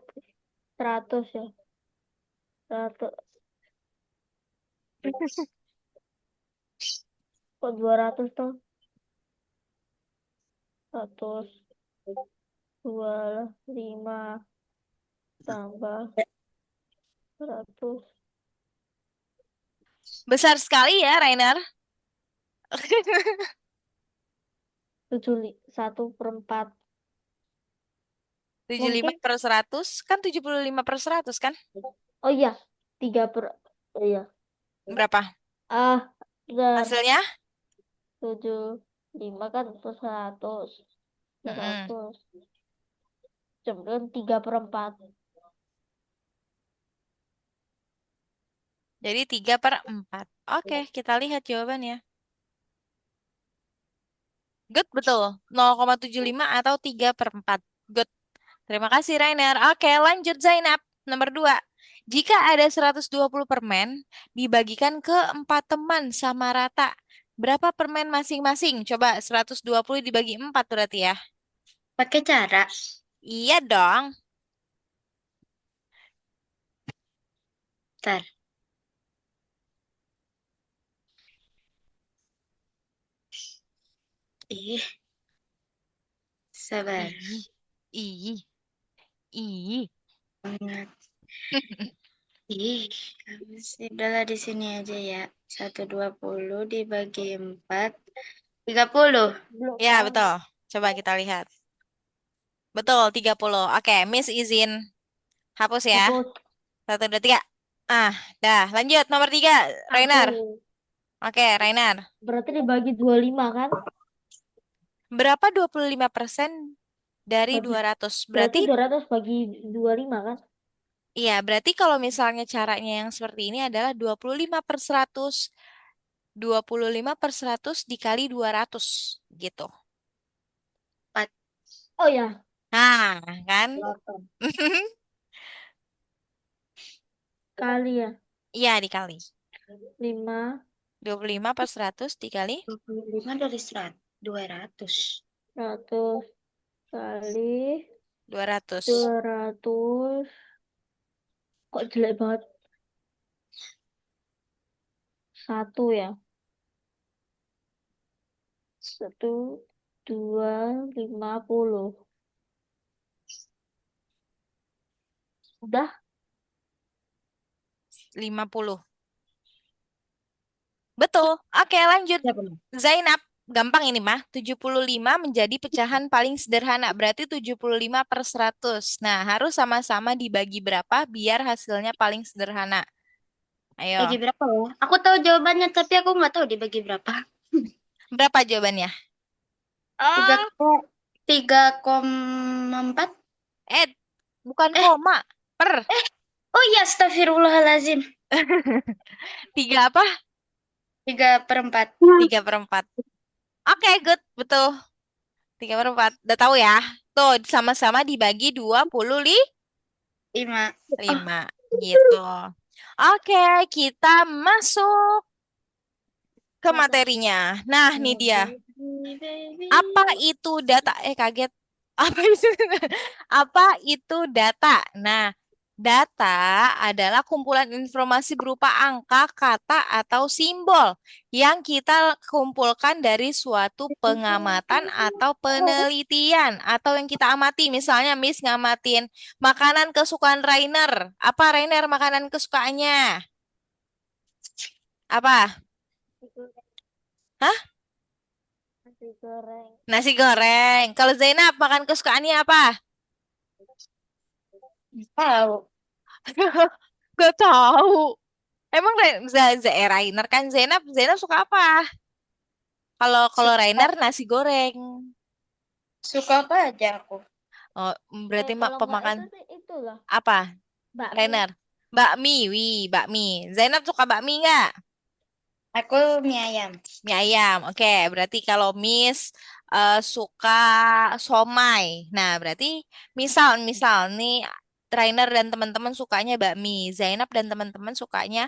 100 ya. 100. Kok 200 tuh? 100, 25 tambah 100. Besar sekali ya, Rainer. 1/4. 75 Mungkin, per 100 kan 75 per 100 kan? oh iya, 3 per, oh iya. Berapa? Bentar, Hasilnya? 75 kan plus 100. Mm-mm. 100. Jumlah 3/4. Jadi 3 per 4. Oke, kita lihat jawabannya. Good, betul. 0,75 atau 3 per 4. Good. Terima kasih, Rainer. Oke, lanjut Zainab. Nomor 2. Jika ada 120 permen, dibagikan ke 4 teman sama rata. Berapa permen masing-masing? Coba 120 dibagi 4 berarti ya. Pakai cara. Iya dong. Ntar. Ih, sabar. Ih, ih, ih. Banget. Ih, kamu sih. Udahlah di sini aja ya. 120 dibagi 4. 30. Belum Ya, kan? betul. Coba kita lihat. Betul, 30. Oke, Miss izin hapus ya. Hapus. 1, 2, 3. Ah, dah. Lanjut, nomor 3. Rainer. Aku. Oke, Rainer. Berarti dibagi 25 kan? Berapa 25% dari Berarti, 200? berarti Berarti, 200 bagi 25 kan? iya, berarti kalau misalnya caranya yang seperti ini adalah 25 per 100. 25 per 100 dikali 200. Gitu. 4. Oh ya, Nah, kan? 8. kali ya. Iya, dikali. 5, 25 per 100 dikali 25 dari 100. 200. 100 kali 200. 200. Kok jelek banget? 1 ya. 1, 2, 50. Udah. 50. Betul. Oke, lanjut. Ya benar. Zainab, gampang ini mah. 75 menjadi pecahan paling sederhana. Berarti 75 per 100. Nah, harus sama-sama dibagi berapa biar hasilnya paling sederhana. Bagi Ayo, berapa ya? Aku tahu jawabannya, tapi aku nggak tahu dibagi berapa. berapa jawabannya? Tiga Oh, koma 3,4. eh, bukan Eh, koma. Per. oh iya, astagfirullahalazim. 3 apa? 3/4. 3 per 4. Oke, good. Betul. 3 per 4. Udah tahu ya? Tuh, sama-sama dibagi 5. Oh, 25. Gitu. Oke, kita masuk ke Apa? materinya. Nah, nih dia. baby, Apa baby. itu data? Kaget. Apa itu? Apa itu data? Nah, Data adalah kumpulan informasi berupa angka, kata, atau simbol yang kita kumpulkan dari suatu pengamatan atau penelitian atau yang kita amati. Misalnya Miss ngamatin makanan kesukaan Rainer. Apa Rainer makanan kesukaannya? Apa? Nasi goreng. Hah? Nasi goreng. Nasi goreng. Kalau Zainab makan kesukaannya apa? Tahu. Gak tahu. Emang Rainer kan Zainab suka apa? Kalau kalau Suka, Rainer nasi goreng. suka apa aja aku. Oh, berarti mak Kalau nggak pemakan itu itulah apa? bakmi. Rainer. Bakmi, bakmi. Zainab suka bakmi nggak? Aku mie ayam. Mie ayam. Oke, berarti kalau Miss suka somai. Nah, berarti misal misal nih Rainer dan teman-teman sukanya bakmi, Zainab dan teman-teman sukanya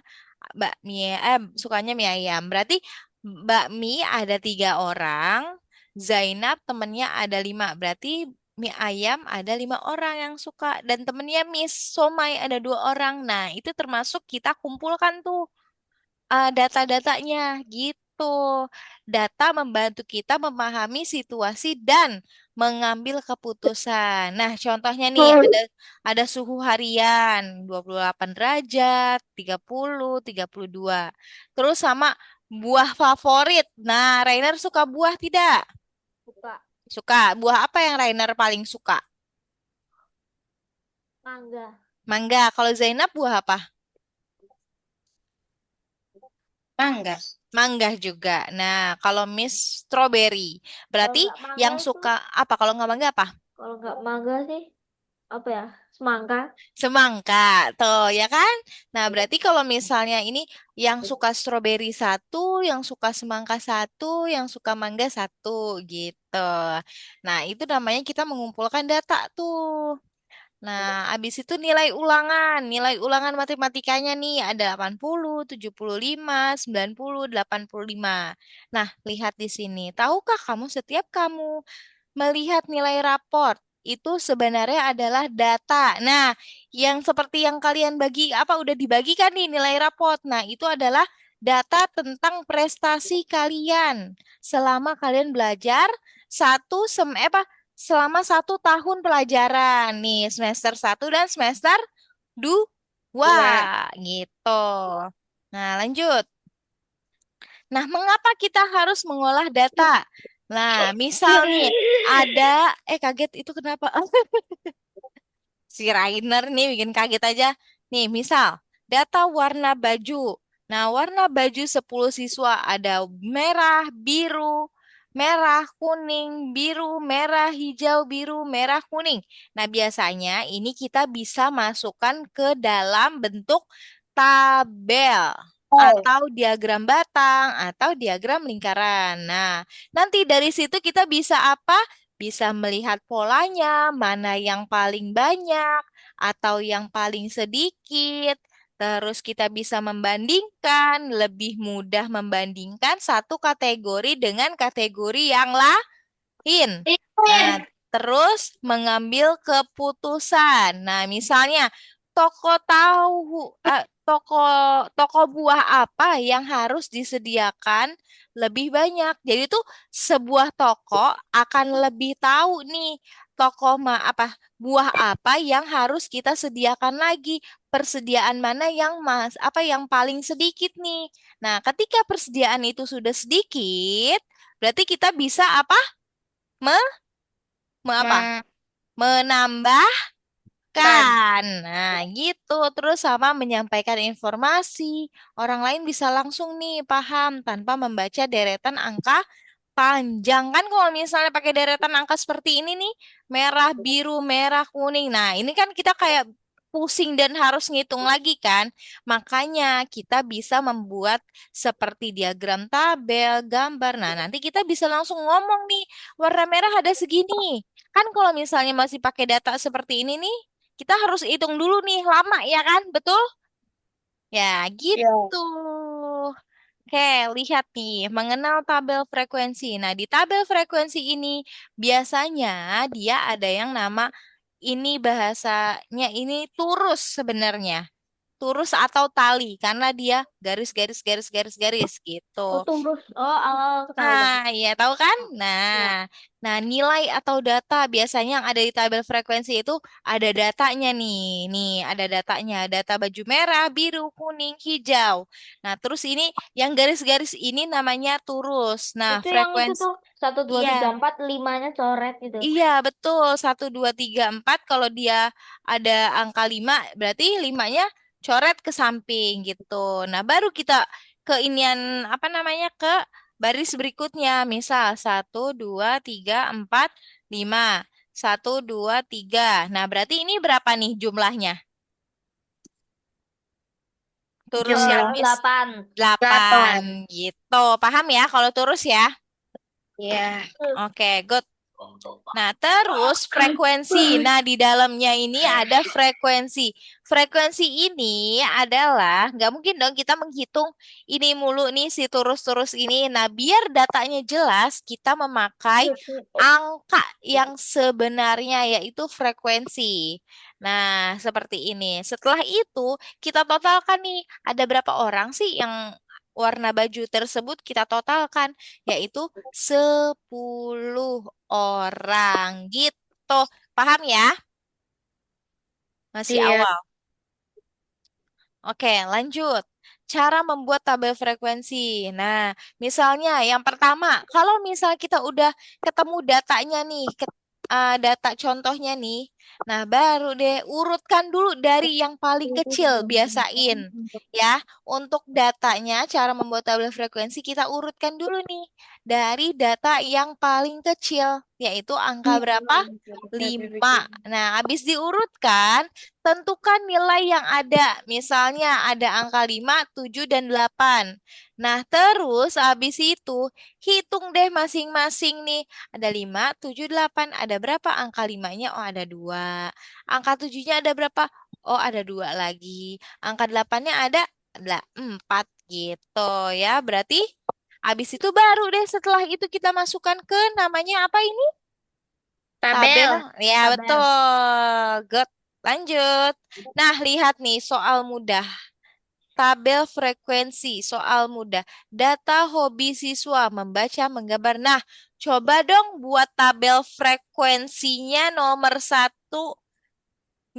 bakmi, sukanya mie ayam. Berarti bakmi ada 3 orang, Zainab temennya ada 5. Berarti mie ayam ada 5 orang yang suka dan temennya Miss Somai ada 2 orang. Nah, itu termasuk kita kumpulkan tuh data-datanya gitu. Data membantu kita memahami situasi dan mengambil keputusan. Nah, contohnya nih ada suhu harian 28 derajat, 32. Terus sama buah favorit. Nah, Rainer suka buah tidak? Suka Suka. Buah apa yang Rainer paling suka? mangga. Mangga. Kalau Zainab buah apa? Mangga. Mangga juga. Nah, kalau Miss strawberry, Kalau berarti nggak mangga yang itu, suka apa? Kalau nggak mangga apa? kalau nggak mangga sih apa ya? Semangka. Semangka, tuh ya kan? Nah, berarti kalau misalnya ini yang suka strawberry satu, yang suka semangka satu, yang suka mangga satu, gitu. Nah, itu namanya kita mengumpulkan data tuh. Nah, habis itu nilai ulangan. Nilai ulangan matematikanya nih ada 80, 75, 90, 85. Nah, lihat di sini. Tahukah kamu setiap kamu melihat nilai raport itu sebenarnya adalah data. Nah, yang seperti yang kalian bagi apa udah dibagikan nih nilai raport. Nah, itu adalah data tentang prestasi kalian selama kalian belajar selama 1 tahun pelajaran nih semester 1 dan semester 2 Dua. gitu. Nah, lanjut. Nah, mengapa kita harus mengolah data? Nah, misal nih ada kaget itu kenapa? Si Rainer nih bikin kaget aja. Nih, misal data warna baju. Nah, warna baju 10 siswa ada merah, biru, merah, kuning, biru, merah, hijau, biru, merah, kuning. Nah, biasanya ini kita bisa masukkan ke dalam bentuk tabel Oh. atau diagram batang atau diagram lingkaran. Nah, nanti dari situ kita bisa apa? Bisa melihat polanya, mana yang paling banyak atau yang paling sedikit. Terus kita bisa membandingkan, lebih mudah membandingkan satu kategori dengan kategori yang lain. Nah, Ikan. terus mengambil keputusan. Nah, misalnya toko tahu toko buah apa yang harus disediakan lebih banyak. Jadi tuh sebuah toko akan lebih tahu nih buah apa yang harus kita sediakan lagi. Persediaan mana yang yang paling sedikit nih. Nah, ketika persediaan itu sudah sedikit, berarti kita bisa apa? Me- apa? Makan. Menambahkan. Nah, gitu. Terus sama menyampaikan informasi. Orang lain bisa langsung nih paham tanpa membaca deretan angka panjang kan kalau misalnya pakai deretan angka seperti ini nih, merah, biru, merah, kuning. Nah, ini kan kita kayak pusing dan harus ngitung lagi kan. Makanya kita bisa membuat seperti diagram tabel, gambar. Nah, nanti kita bisa langsung ngomong nih, warna merah ada segini. Kan kalau misalnya masih pakai data seperti ini nih, kita harus hitung dulu nih, lama ya kan? Betul? Ya, Ya. gitu. Oke, lihat nih, mengenal tabel frekuensi. Nah, di tabel frekuensi ini biasanya dia ada yang nama ini bahasanya ini turus sebenarnya. Turus atau tali karena dia garis garis garis garis garis gitu. Oh, turus. Oh, awal tahu Nah, dong. ya tahu kan? Ya. Nah, nilai atau data biasanya yang ada di tabel frekuensi itu ada datanya nih. Nih, ada datanya. Data baju merah, biru, kuning, hijau. Nah, terus ini yang garis-garis ini namanya turus. Nah, Itu yang itu frekuensi tuh. Satu, dua, iya. tiga, empat, limanya coret gitu. Iya, betul. 1, 2, 3, 4. Kalau dia ada angka 5, berarti limanya coret ke samping gitu. Nah, baru kita ke inian, apa namanya, ke baris berikutnya. Misal 1, 2, 3, 4, 5. 1, 2, 3. Nah, berarti ini berapa nih jumlahnya? Turus yang Jumlah Miss 8. 8 8. gitu. Paham ya kalau turus ya? Ya. Oke, good. Nah, terus frekuensi. Nah, di dalamnya ini ada frekuensi. Frekuensi ini adalah, nggak mungkin dong kita menghitung ini mulu nih si turus-turus ini. Nah, biar datanya jelas, kita memakai angka yang sebenarnya yaitu frekuensi. Nah, seperti ini. Setelah itu, kita totalkan nih, ada berapa orang sih yang warna baju tersebut kita totalkan, yaitu 10 orang gitu. Paham ya? Masih Iya. awal. Oke, lanjut. Cara membuat tabel frekuensi. Nah, misalnya yang pertama, kalau misal kita udah ketemu datanya nih, data contohnya nih, nah baru deh urutkan dulu dari yang paling kecil, biasain ya. Untuk datanya, cara membuat tabel frekuensi kita urutkan dulu nih dari data yang paling kecil, yaitu angka berapa? 5. Nah, habis diurutkan, tentukan nilai yang ada. Misalnya ada angka 5, 7, dan 8. Nah, terus habis itu hitung deh masing-masing nih. Ada 5, 7, 8. Ada berapa angka 5-nya? Oh, ada 2. Angka 7-nya ada berapa? Oh, ada 2 lagi. Angka 8-nya ada 4 gitu ya. Berarti habis itu baru deh setelah itu kita masukkan ke namanya apa ini? Tabel. Tabel. Ya, Tabel. betul. Good. Lanjut. Nah, lihat nih soal mudah. Tabel frekuensi, soal mudah. Data hobi siswa, membaca, menggambar. Nah, coba dong buat tabel frekuensinya nomor 1.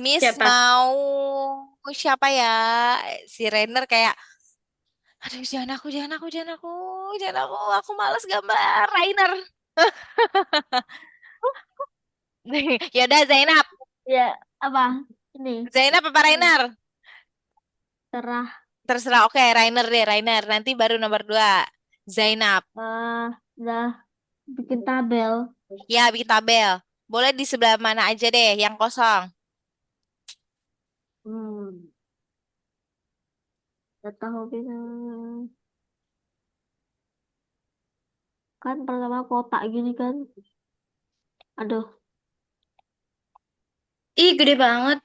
Miss Siapa? mau siapa ya? Si Rainer kayak, aduh jangan aku, jangan aku, jangan aku, jangan aku males gambar. Rainer. Yaudah Zainab. Ya, apa? Ini. Zainab apa Ini. Rainer? Terah. Terserah, oke, Rainer deh, Rainer. Nanti baru nomor 2. Zainab. Udah bikin tabel. Ya, bikin tabel. Boleh di sebelah mana aja deh, yang kosong. Hmm. Data hobi. Kan pertama kotak gini kan. Aduh, Ih, gede banget.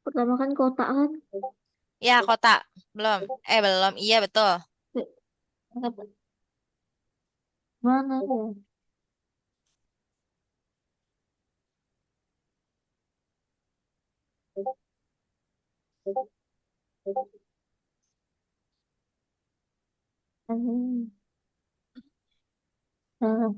pertama kan kotak kan. Ya, kotak. Belum. Belum. Iya, betul. Eh, Mana tuh? Hmm. Nah,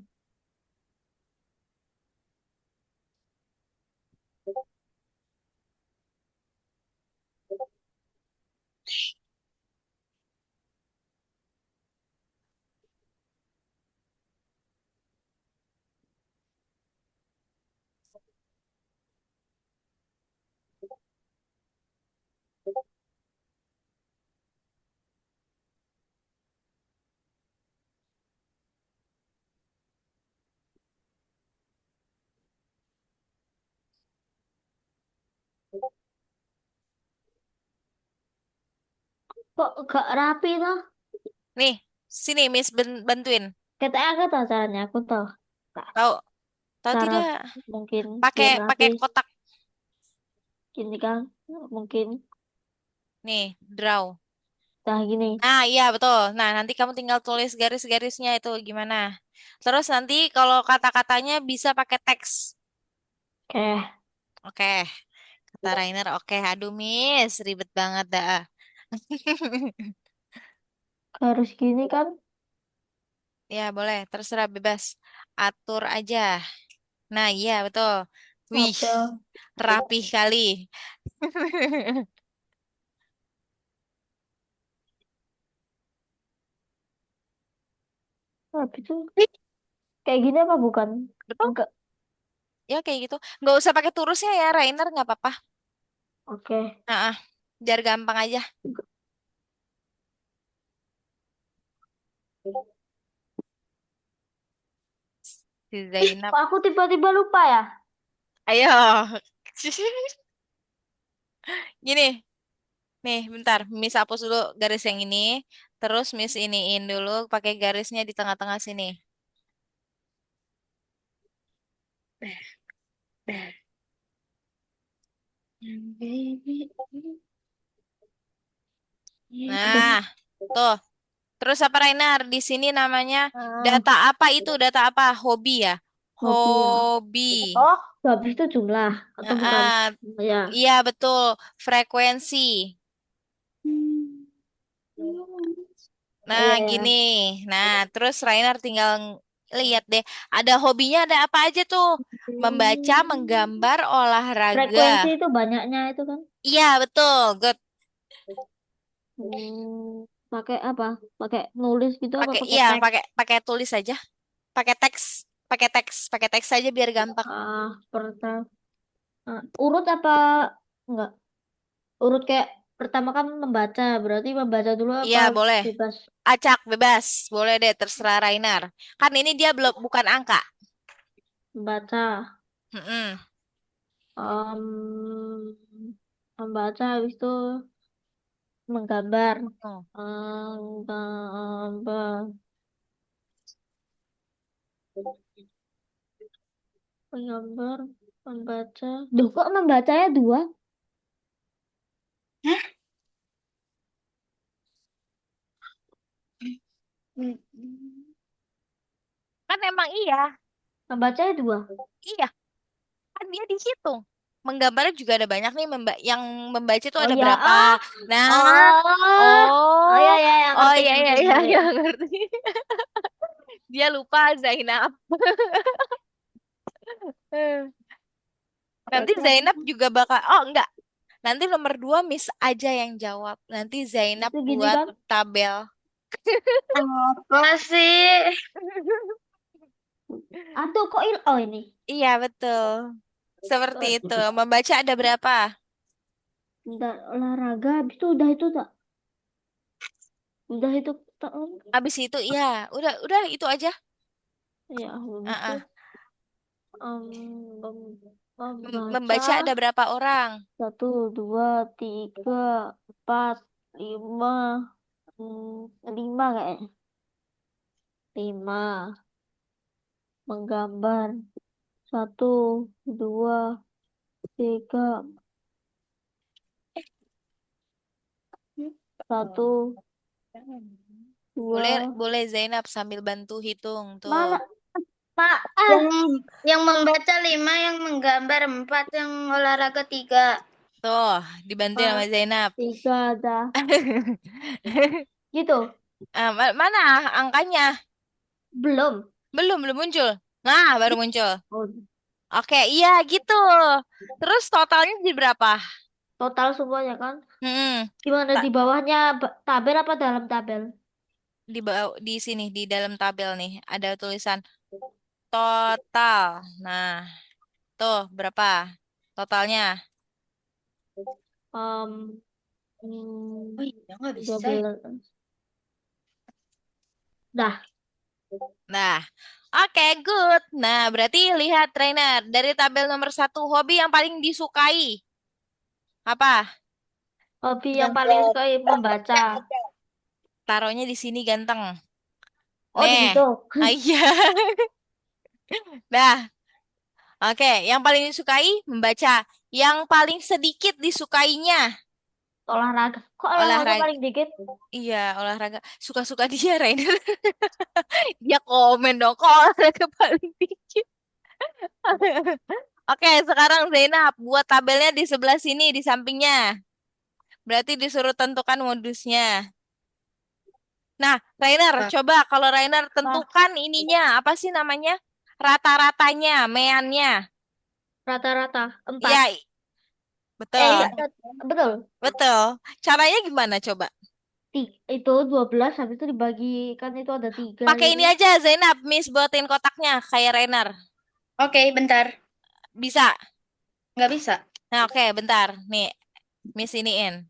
kok gak rapi tuh? Nih, sini Miss bantuin. Katanya aku tahu caranya, aku tahu. Kak, Tahu? Tahu cara tidak? mungkin Pakai biar pakai rapi. kotak. Gini kan, mungkin. Nih, draw. Nah, gini. Nah, iya betul. Nah, nanti kamu tinggal tulis garis-garisnya itu gimana. Terus nanti kalau kata-katanya bisa pakai teks. Oke, Oke, kata Rainer, oke. Aduh, Miss, ribet banget dah. harus gini kan? Ya, boleh, terserah bebas. Atur aja. Nah, iya betul. Wih, Ada, rapih kali. habis itu kayak gini apa bukan? Betul? Enggak. Ya kayak gitu. Nggak usah pakai turusnya ya, Rainer, nggak apa-apa. Oke. Nah, biar gampang aja. Si Zainab. Kok aku tiba-tiba lupa ya? Ayo. Gini, nih, bentar. Miss hapus dulu garis yang ini. Terus Miss iniin dulu pakai garisnya di tengah-tengah sini. Aduh. Nah, tuh. Terus apa Rainer? Di sini namanya Ah, data apa itu? Data apa? Hobi ya? hobi ya. Hobi. Oh, habis itu jumlah atau bukan? Ah, Ya. iya betul. Frekuensi. Oh, Nah, iya gini. ya. Nah, terus Rainer tinggal lihat deh. Ada hobinya ada apa aja tuh? Membaca, menggambar, olahraga. Frekuensi itu banyaknya itu kan? Iya, betul. Good. Pakai apa? Pakai nulis gitu apa Pakai pakai iya, teks? pakai pakai tulis aja. Pakai teks. Pakai teks aja biar gampang. Pertama urut apa enggak? Urut kayak pertama kan membaca, berarti membaca dulu Iya, apa boleh. bebas Acak, bebas. Boleh deh, terserah Rainer. Kan ini dia belum bukan angka. membaca? Mm-mm. Membaca habis itu menggambar. Oh. Menggambar, menggambar, membaca. Duh, kok membacanya dua? Kan emang iya. Membacanya dua. Iya, kan dia dihitung. Menggambarnya juga ada banyak nih yang membaca itu Oh ada ya, berapa. Nah, oh, oh, oh ya ya ya oh ngerti iya iya ngerti iya ngerti. iya ngerti. Dia lupa Zainab. Eh, Nanti Berarti aku Zainab juga bakal, oh enggak. Nanti nomor 2 Miss aja yang jawab. Nanti Zainab itu gini buat kan? tabel. Apa sih? Aduh, kok oh ini. Iya betul. Seperti Eh, itu. Membaca ada berapa? Bentar, olahraga, habis itu udah itu tak? Udah itu tak? Habis itu ya, udah itu aja. Ya, habis itu Ah, membaca Membaca ada berapa orang? satu, dua, tiga, empat, lima, lima kayaknya. Lima, menggambar satu, dua, tiga, satu, Boleh dua, boleh Zainab sambil bantu hitung tuh. mana? Mak, Yang yang membaca 5, yang menggambar 4, yang olahraga 3. Tuh, dibantu sama empat, Zainab. tiga ada. Gitu, Mana angkanya? belum. Belum muncul. Nah, baru muncul. Oh, Oke, iya gitu. Terus totalnya jadi berapa? total semuanya kan? Hmm, Gimana tak di bawahnya tabel apa dalam tabel? di sini di dalam tabel nih ada tulisan total. Nah, tuh berapa totalnya? Um, Oh hmm, iya, nggak bisa ya. 12. Dah, Nah, oke, good. Nah, berarti lihat trainer dari tabel nomor 1 hobi yang paling disukai apa? hobi yang paling Gambar. suka membaca. Taruhnya di sini ganteng. Oh, di Nih, situ. ah, iya. Nah, oke. Yang paling disukai membaca. Yang paling sedikit disukainya Olahraga. Kok olahraga olahraga. paling dikit? Iya, olahraga. Suka-suka dia, Rainer. Dia komen dong, kok olahraga paling dikit. Oke, sekarang Zainab buat tabelnya di sebelah sini, di sampingnya. Berarti disuruh tentukan modusnya. Nah, Rainer, Apa? coba kalau Rainer Wah, tentukan ininya, apa sih namanya? Rata-ratanya, meannya. rata-rata 4. Iya, betul. Iya, betul. Betul. Caranya gimana coba? Itu 12 habis itu dibagikan itu ada 3 Pakai gitu. ini aja, Zainab. Miss buatin kotaknya kayak Rainer. Oke, bentar. Bisa. Nggak bisa. Nah, oke, bentar. Nih, Miss iniin.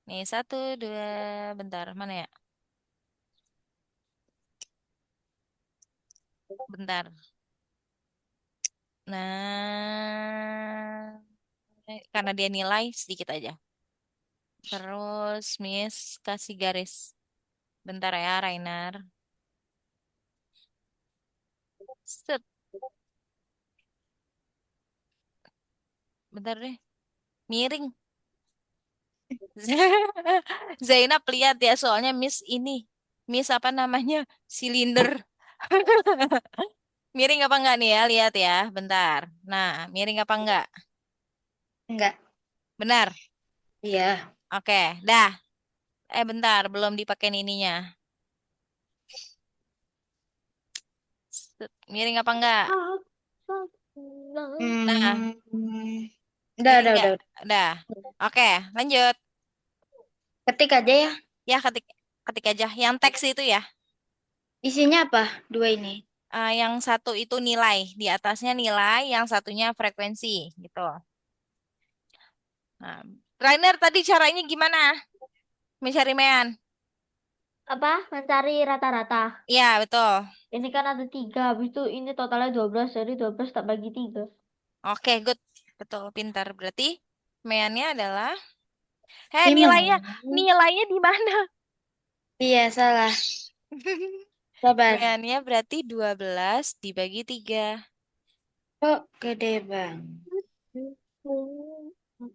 Nih, satu, dua, bentar. Mana ya? Bentar. Nah, karena dia nilai sedikit aja. Terus, Miss kasih garis. Bentar ya, Rainer. Set. Bentar deh. Miring. Zainab lihat ya, soalnya Miss ini. Miss apa namanya? Silinder. Miring apa enggak nih ya? Lihat ya, bentar. Nah, miring apa enggak? Nggak. Benar. Iya. Oke, dah. Bentar, belum dipakein ininya. Set. Miring apa enggak? Nah, Hmm. miring Udah, enggak? udah. Udah. Oke, lanjut. Ketik aja ya. Ya, ketik ketik aja. Yang teks itu ya. Isinya apa? Dua ini. Yang satu itu nilai, di atasnya nilai, yang satunya frekuensi, gitu. Nah, Rainer tadi caranya gimana? Mencari mean? Apa? Mencari rata-rata. Iya, betul. Ini kan ada 3 habis itu ini totalnya 12 jadi 12 tak bagi 3. Oke, good. Betul, pintar. Berarti meannya adalah, Gimana? nilainya, nilainya di mana? Iya, salah. Sabar. Meannya berarti 12 dibagi 3. Kok gede bang?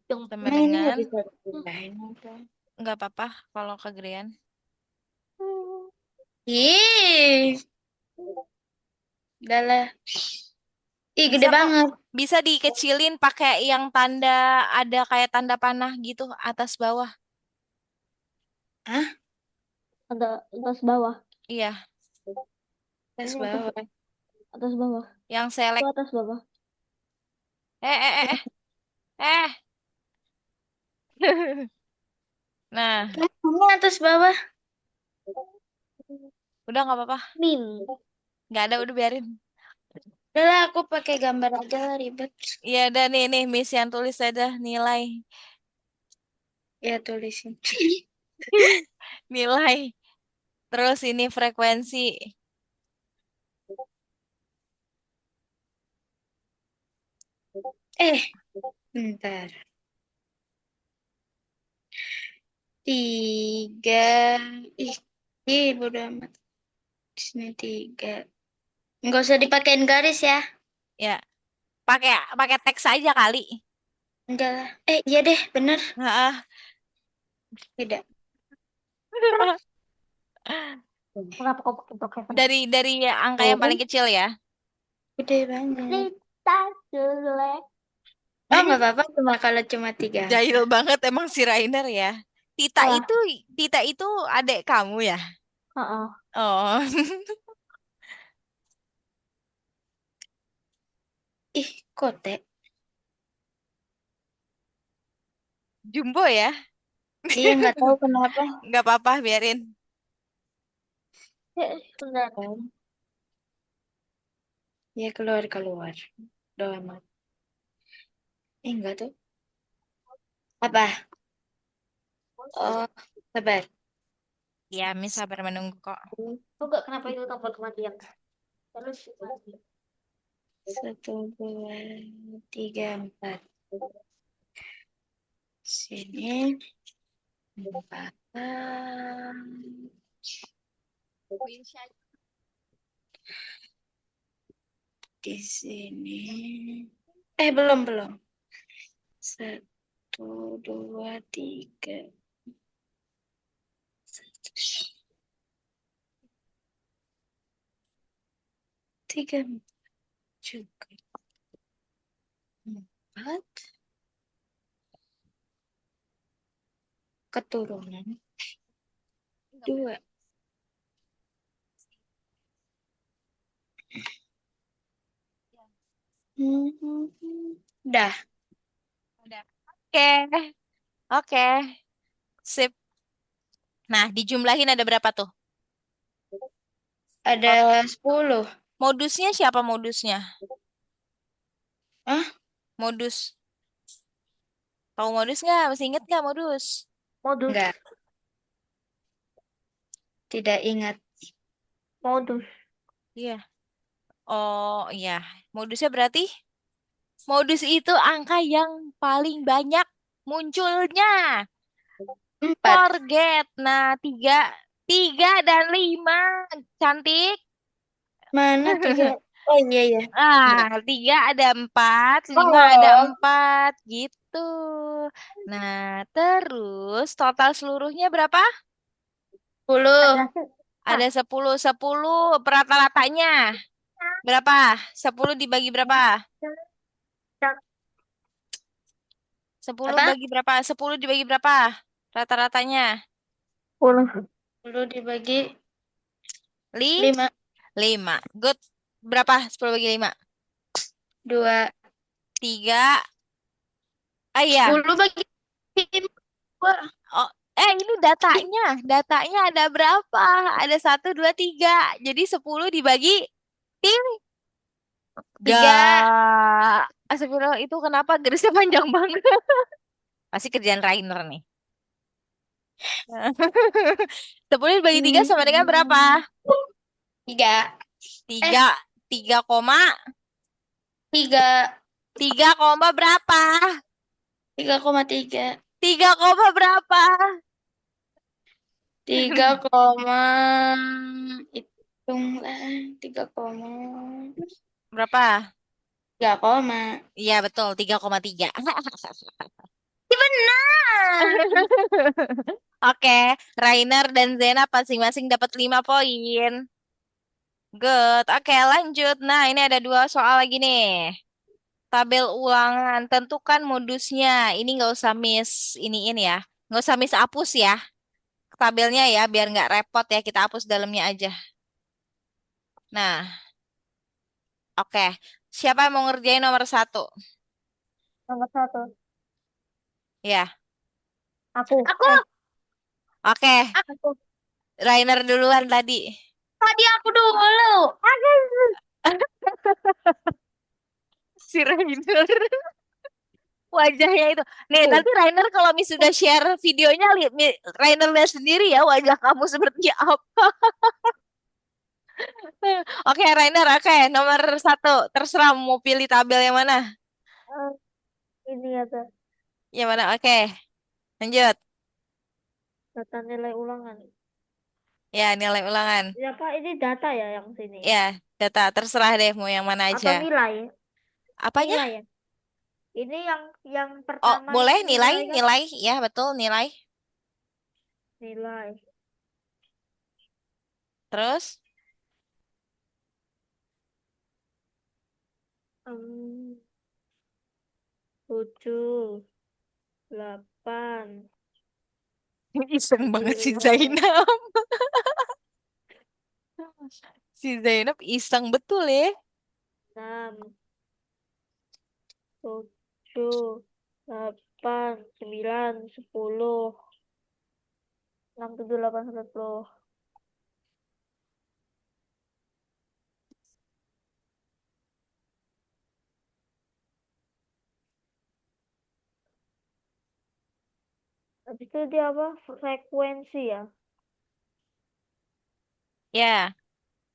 Sama Nah, ini nggak dengan, bisa dipindahin apa? nggak apa-apa kalau kegedean. Ih, udah lah. Ih, gede Bisa kok. banget. Bisa dikecilin pakai yang tanda, ada kayak tanda panah gitu, atas bawah. Hah? Ada atas bawah. Iya, Tes Ini bawah. atas bawah. yang Itu select. atas bawah. Eh, eh, eh, eh. Nah, Kamu atas bawah. udah nggak apa-apa. Min. Nggak ada, udah biarin. Udah lah, aku pakai gambar aja lah, ribet. Iya, ada nih, Miss yang tulis ada nilai. Ya, tulisin. Nilai. Terus ini frekuensi. Eh, bentar. Tiga. Ih, bodo amat. Di sini tiga. Nggak usah dipakein garis ya. Ya, pakai pakai teks aja kali. Enggak lah. Iya deh, bener. Heeh. Tidak. Kenapa kau pakai broken? Dari angka yang Oh, paling kecil ya. gede banget. Kita jelek. Oh, nggak apa-apa cuma kalau cuma tiga angka. Jahil banget emang si Rainer ya. Tita Salah. itu Tita itu adik kamu ya? Heeh. Oh, Ih, kote. Jumbo ya? Iya, nggak tahu kenapa. Nggak apa-apa, biarin. Sebentar. Oh, ya keluar. Doa amat. Enggak tuh. Apa? Oh, sabar. Ya, Miss sabar menunggu kok. Enggak, kenapa itu tombol kematian? Terus Satu, dua, tiga, empat. Sini. Empat. Di sini. Belum. Satu, dua, tiga. Satu, tiga. juga. Empat. Keturunan. Dua. Dah. Udah. Oke, oke, sip. Nah, dijumlahin ada berapa tuh? Ada 10. Modusnya siapa modusnya? Ah, Modus. Tahu modus nggak? Masih inget nggak modus? Modus, enggak. Tidak ingat. modus. Iya. Oh, iya. Modusnya berarti? Modus itu angka yang paling banyak munculnya. 4. Forget. Nah, tiga, tiga dan lima. Cantik. Mana 3? Oh iya ya. Ah, tiga ada empat, lima ada Oh, empat, gitu. Nah, terus total seluruhnya berapa? 10. Ada sih. Ah, Ada 10, 10 rata-ratanya. Berapa? 10 dibagi berapa? 10 Apa? bagi berapa? 10 dibagi berapa? Rata-ratanya. 10. 10 dibagi Li? 5. 5. Good. Berapa? 10 bagi 5. 2. 3. Ah iya. 10 bagi 2. Oh, ini datanya. Datanya ada berapa? Ada 1, 2, 3. Jadi 10 dibagi 3. 3. Astagfirullah, itu kenapa garisnya panjang banget? Pasti kerjaan Rainer nih. 10 dibagi 3 sama dengan berapa? 3. Eh, 3. 3 koma. 3. 3 koma berapa? 3,3. 3 koma berapa? 3, hitunglah. 3, Berapa? 3. Iya betul, 3,3. Benar. Oke, Rainer dan Zena masing-masing dapat 5 poin. Good. Oke, lanjut. Nah, ini ada dua soal lagi nih. Tabel ulangan, tentukan modusnya. Ini nggak usah miss iniin ya. Nggak usah miss hapus ya. Tabelnya ya, biar nggak repot ya. Kita hapus dalamnya aja. Nah, oke. Siapa yang mau ngerjain nomor satu? Nomor 1. Ya, Aku. Aku, oke. Aku. Rainer duluan tadi. tadi aku dulu. Si Rainer. Wajahnya itu. Nih, Aku. nanti Rainer kalau sudah share videonya, Rainer lihat sendiri ya wajah kamu seperti apa. Oke, Rainer, oke. Nomor satu. Terserah mau pilih tabel yang mana. Eh, ini ada Yang mana? Oke, lanjut. data nilai ulangan. Ya, nilai ulangan. Ya Pak, ini data ya yang sini. Ya, data. Terserah deh mau yang mana aja. Atau nilai? Apanya? Nilai ya. Ini yang Oh, pertama boleh ini nilai, nilai kan? nilai. Ya, betul, nilai. Nilai. Terus? Hmm, 7, 8, Iseng banget si 9, Zainab. Si Zainab iseng betul ya. 6, 7, 8, 9, 10, 6, 7, 8, 10. Habis itu dia apa? Frekuensi ya? Ya,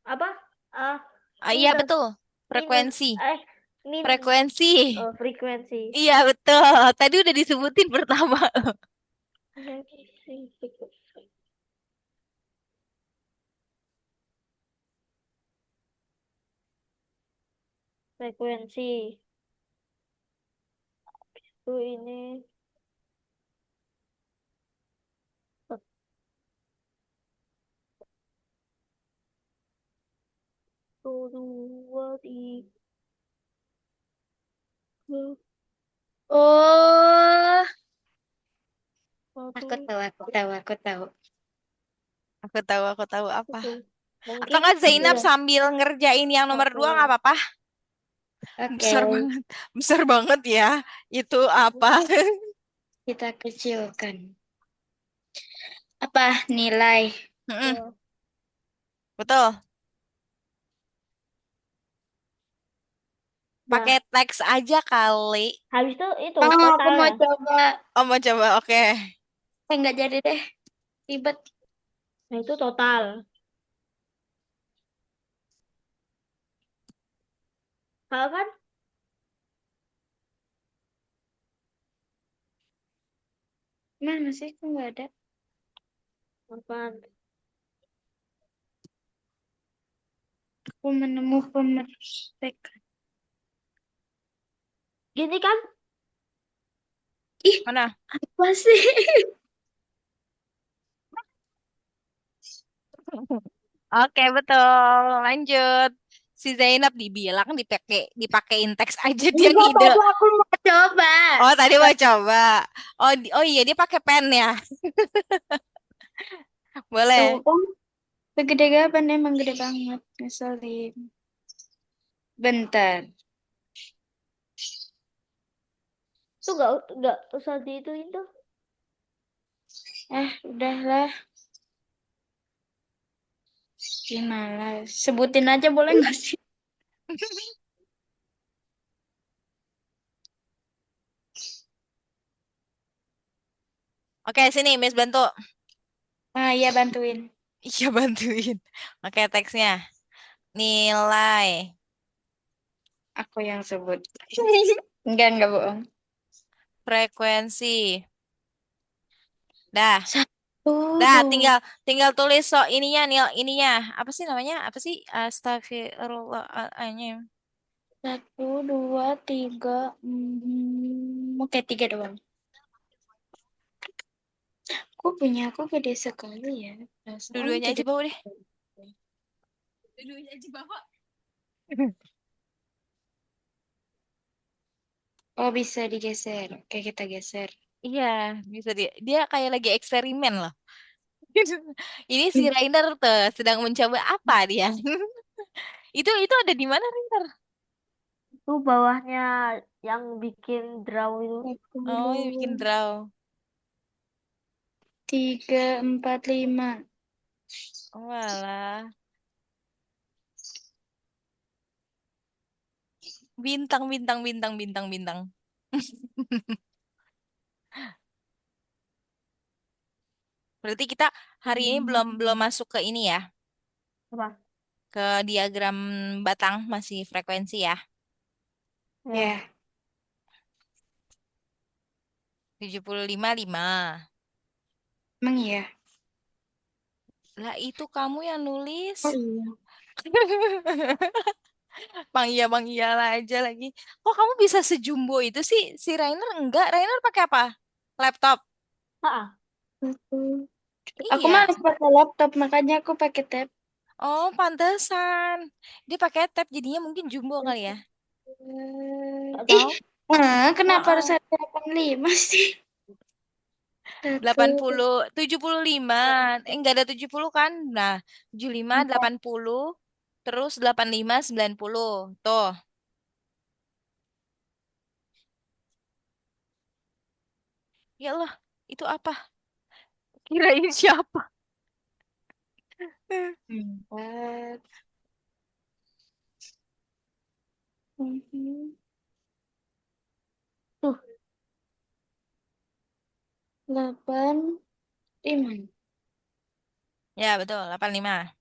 Apa? Ah, iya minus, betul. minus, Frekuensi. eh, min, Frekuensi. oh, frekuensi. Iya betul. Tadi udah disebutin pertama. Frekuensi. Itu ini satu, dua, tiga. Oh, aku Satu. tahu, aku tahu, aku tahu. Aku tahu apa. Atau Mungkin nggak itu Zainab ya. sambil ngerjain yang nomor dua nggak Oke, apa-apa. oke, Besar banget. Besar banget ya. Itu apa? kita kecilkan. Apa nilai? Mm-mm, Tuh. betul. Pakai Nah, teks aja kali. habis itu Oh, aku total mau ya. coba. Oh, mau coba. Oke. Nggak jadi deh, ribet. Nah, itu total. Kalau kan Mana sih? Kok nggak ada? apa? Aku menemukan mereka. Gini kan? Ih, Mana? apa sih? Oke, betul. Lanjut. Si Zainab dibilang dipakein teks aja dia Enggak, ngide. tadi aku mau coba. Oh, tadi mau coba. Oh, oh iya dia pakai pen ya. Tuh Boleh. kan, segede gaban emang gede banget. Ngeselin. Bentar. Tuh nggak usah diituin tuh. Udahlah. Gimana? Sebutin aja boleh nggak sih? Oke, sini Miss bantu. Ah, iya bantuin. Iya, bantuin. Oke, teksnya. Nilai. Aku yang sebut. Enggak bohong. Frekuensi. Dah. Satu, Dah, dua, tinggal tinggal tulis so ininya ininya. Apa sih namanya? Apa sih? Astagfirullahaladzim. satu, dua, tiga. Oke, tiga doang. Aku gede sekali ya. Perasaan Dua-duanya aja gede. bawa deh. Dua-duanya aja bawa. Oh, bisa digeser. Oke, kita geser. Iya, bisa dia kayak lagi eksperimen loh. Ini si Rainer tuh sedang mencoba apa dia? Itu ada di mana, Rainer? Tuh bawahnya yang bikin draw itu. Oh, ini bikin Sepuluh, draw. tiga, empat, lima. Oh, alah. Bintang, bintang, bintang, bintang, bintang. Berarti kita hari ini belum belum masuk ke ini ya, Apa? ke diagram batang masih frekuensi ya. Ya. Ya, 75,5. emang iya. Lah itu kamu yang nulis. Oh iya. Bang iya lah aja lagi. Kok kamu bisa sejumbo itu sih? Si Rainer enggak. Rainer pakai apa? Laptop. Ah, Satu. Aku Iya. males pakai laptop, makanya aku pakai tab. Oh, pantesan. Dia pakai tab jadinya mungkin jumbo kali ya. nggak Ih, tahu. kenapa harus Heeh. ada 85 sih? Satu. 75. Enggak ada 70 kan? Nah, 75, Empat. 80, terus 85, 90. Tuh. Ya Allah, itu apa? Kirain siapa? Empat. Mhm. Tuh, 85. Ya, betul, 85.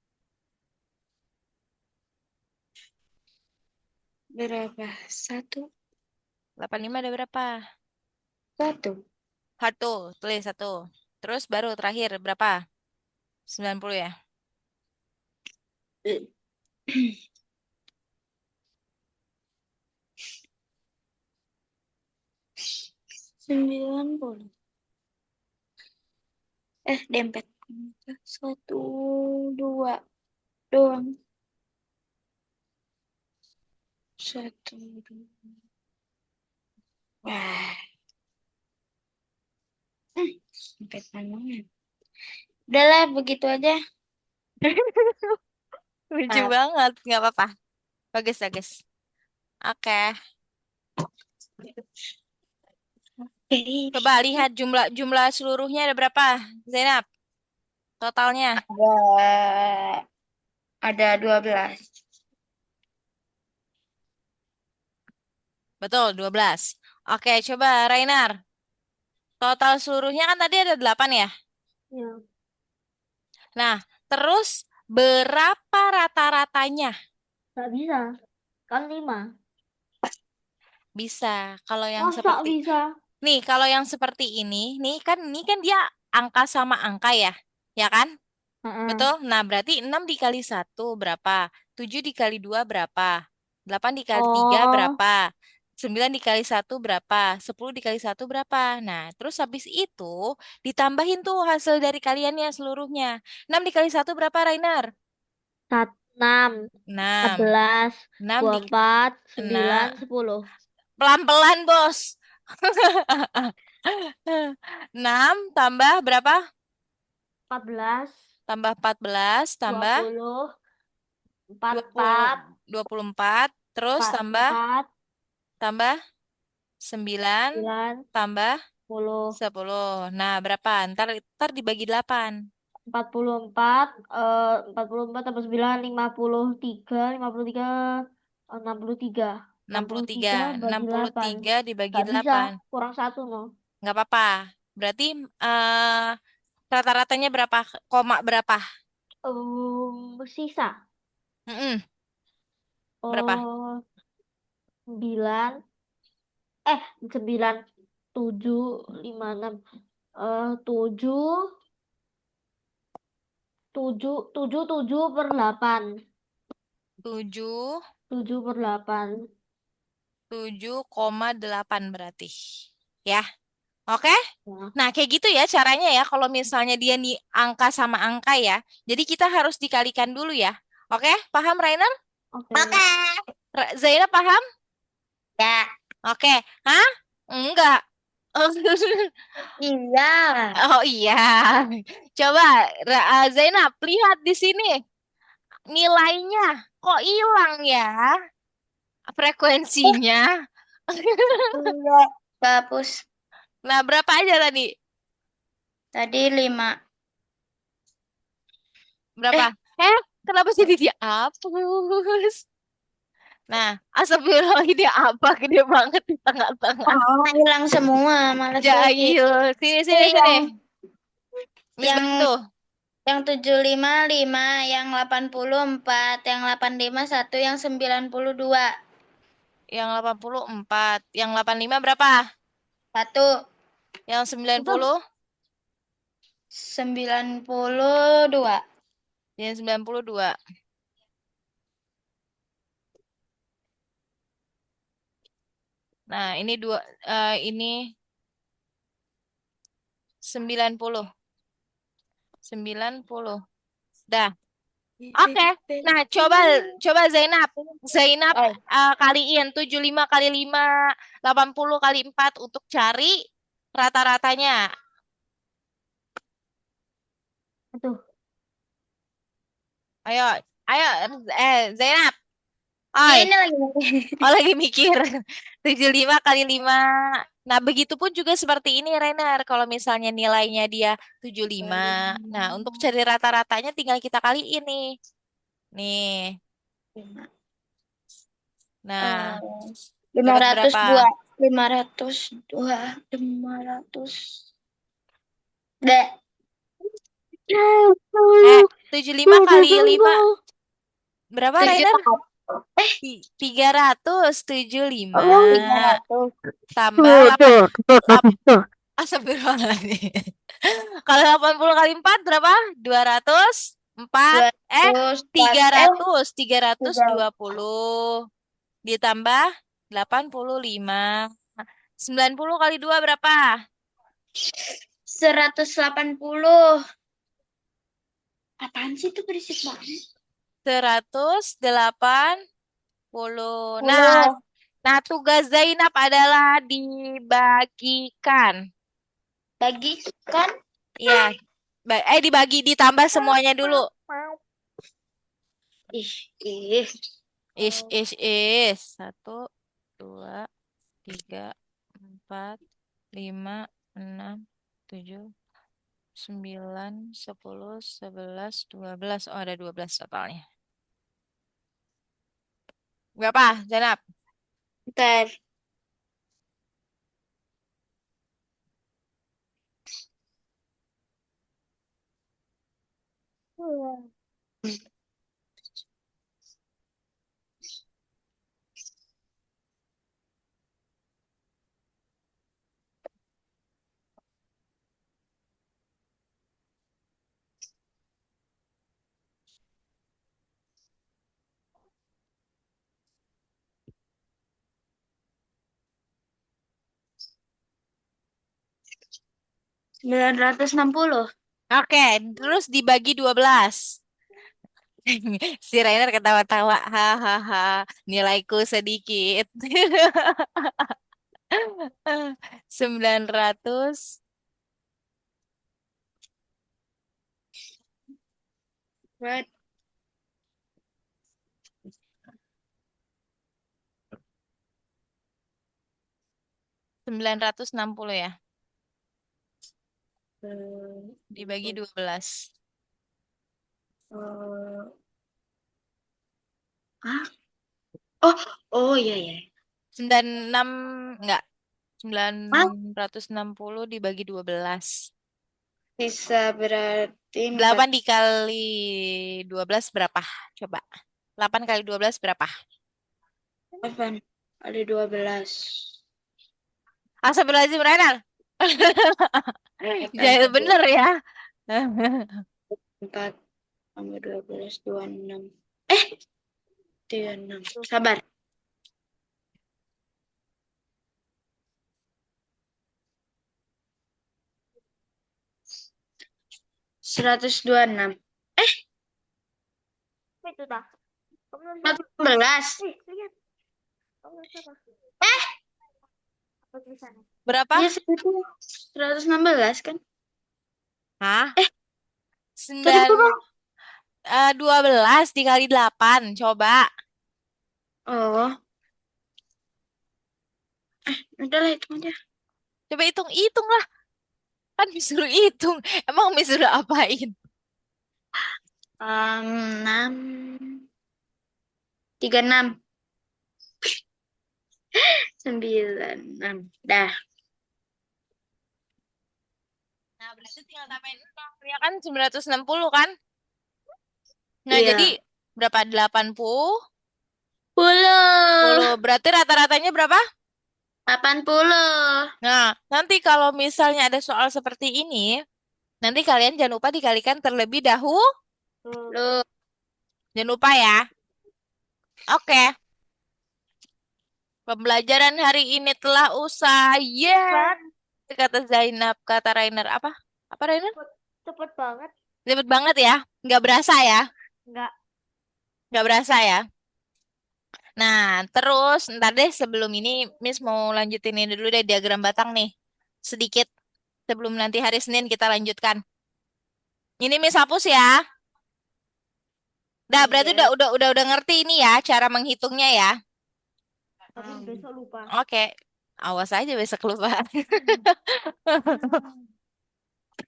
Berapa? Satu. 85 ada berapa? Satu. Satu, tulis satu. Terus baru terakhir berapa? 90 ya? Sembilan puluh. Dempet. Satu, dua doang. Satu, dua. Wah, sampai mana? Udahlah, begitu aja. Lucu Maaf. banget, nggak apa-apa. Bagus, bagus. Oke, coba lihat jumlah jumlah seluruhnya ada berapa, Zainab? Totalnya. Ada 12. Betul, 12. Oke, coba Rainar. Total seluruhnya kan tadi ada 8 ya? Ya, Nah, terus berapa rata-ratanya? nggak bisa. Kan 5. Bisa. Kalau yang Masa seperti bisa? nih, kalau yang seperti ini kan dia angka sama angka ya. Ya kan? Heeh. Betul? Nah, berarti 6 dikali satu berapa? 7 dikali 2 berapa? 8 dikali 3 Oh, berapa? 9 dikali satu berapa? 10 dikali satu berapa? Nah, terus habis itu ditambahin tuh hasil dari kaliannya seluruhnya. 6 dikali satu berapa, Rainer? 6, 6. 14, 6 di 24, 9, Nah, 10. pelan-pelan, Bos. 6 tambah berapa? 14, Tambah 14 tambah 20, 20 44, 24 terus tambah 44, tambah 9 9, tambah 10. 10. Nah, berapa? Ntar dibagi 8. 44, 44 tambah 9, 53, 63, 63. 63 bagi 8. 63 dibagi Gak bisa, 8. kurang satu no. Nggak apa-apa. Berarti rata-ratanya berapa? Koma berapa? Sisa. Mm-mm. Berapa? Oh, 9, 9, 7, 5, 6. 7, 7, 7, 7 per 8. 7, 7 per 8. 7,8 berarti. Ya, oke? Ya, Nah, kayak gitu ya caranya ya. Kalau misalnya dia nih angka sama angka ya. Jadi kita harus dikalikan dulu ya. Oke, paham Rainer? oke. Zaira paham? Ya, Oke. Hah? Enggak. iya. Oh iya. Coba Zainab lihat di sini nilainya kok hilang ya frekuensinya. Iya. Hapus. Nah, berapa aja tadi? Tadi 5. Berapa? Eh, Kenapa jadi dihapus? Nah, astagfirullah ini apa gede banget di tengah-tengah. hilang semua. Malas lagi. Jahil. Sini, sini, Eh, sini. Miss yang bantu. yang 75 5, yang 84, yang 85 1, yang 92 Yang 84. Yang 85 berapa? 1, Yang sembilan Itu puluh. 92. Yang 92. Nah, ini ini 90. 90. Dah. Oke. Nah, coba coba Zainab. Zainab Oh, kaliin 75 kali 5 80 kali 4 untuk cari rata-ratanya. tuh. Ayo, ayo Zainab. ya Oi, ini lagi. oh lagi mikir. 75 kali 5. Nah, begitupun juga seperti ini Renner. Kalau misalnya nilainya dia 75. Nah, untuk cari rata-ratanya tinggal kita kaliin nih. Nih. Eh, Nah, lima dapat ratus berapa? dua 502, 500. Dek. Eh, 75 kali 5 berapa, tujuh Rainer? ratus 375 300. tambah 8 Astagfirullahaladzim. Kalau 80 kali 4 berapa? 204 204. 320 ditambah 85. 90 kali 2 berapa? 180. Apaan sih itu berisik banget? 180. Nah, 10. Nah, tugas Zainab adalah dibagikan. Bagikan. Ya, dibagi ditambah semuanya dulu. Ih, ih. Satu, dua, tiga, empat, lima, enam, tujuh, sembilan, 10, 11, 12. Oh, ada 12 totalnya. Berapa, Zainab? Ntar. Hmm. 960. Oke, terus dibagi 12. Si Rainer ketawa-tawa. Hahaha, nilaiku sedikit. 900. What? 960 ya. Eh, Dibagi 12. eh, ah? Oh, oh iya ya. 96 enggak. Ah, 960 dibagi 12. bisa berarti 4. 8 dikali 12 berapa? Coba. 8 kali 12 berapa? 8 kali 12. Astagfirullahaladzim, Rainer. 8 Jangan kali bener ya. 4 tambah 12, 26. Eh, 36. Sabar. 126. Eh, Itu dah. Kamu belum siapa? 116. Lihat. Kamu belum siapa? Eh, Apa tulisannya? Berapa? iya segitu. 116 kan? Hah? Eh, tadi 9, berapa? 12 dikali 8. Coba. Oh, udahlah itu aja. Coba hitung-hitung lah. Kan disuruh hitung. Emang disuruh apain? 6. 36. 96. Dah. Nah, berarti tinggal tambahin 0. Ya kan 960 kan? Nah, jadi Iya. berapa? 80. 10. 10. Berarti rata-ratanya berapa? 80. Nah, nanti kalau misalnya ada soal seperti ini, nanti kalian jangan lupa dikalikan terlebih dahulu. Lu. Jangan lupa ya. Oke. Pembelajaran hari ini telah usai. Yeah. Kan? Kata Zainab, kata Rainer. Apa? Apa Rainer? Cepet banget. Ribet banget ya. Nggak berasa ya. Enggak. Nggak berasa ya. Nah, terus ntar deh sebelum ini Miss mau lanjutin ini dulu deh diagram batang nih. Sedikit sebelum nanti hari Senin kita lanjutkan. Ini Miss hapus ya. Dah, berarti Iya. udah ngerti ini ya cara menghitungnya ya. Tapi besok lupa. Oke. Awas aja besok lupa.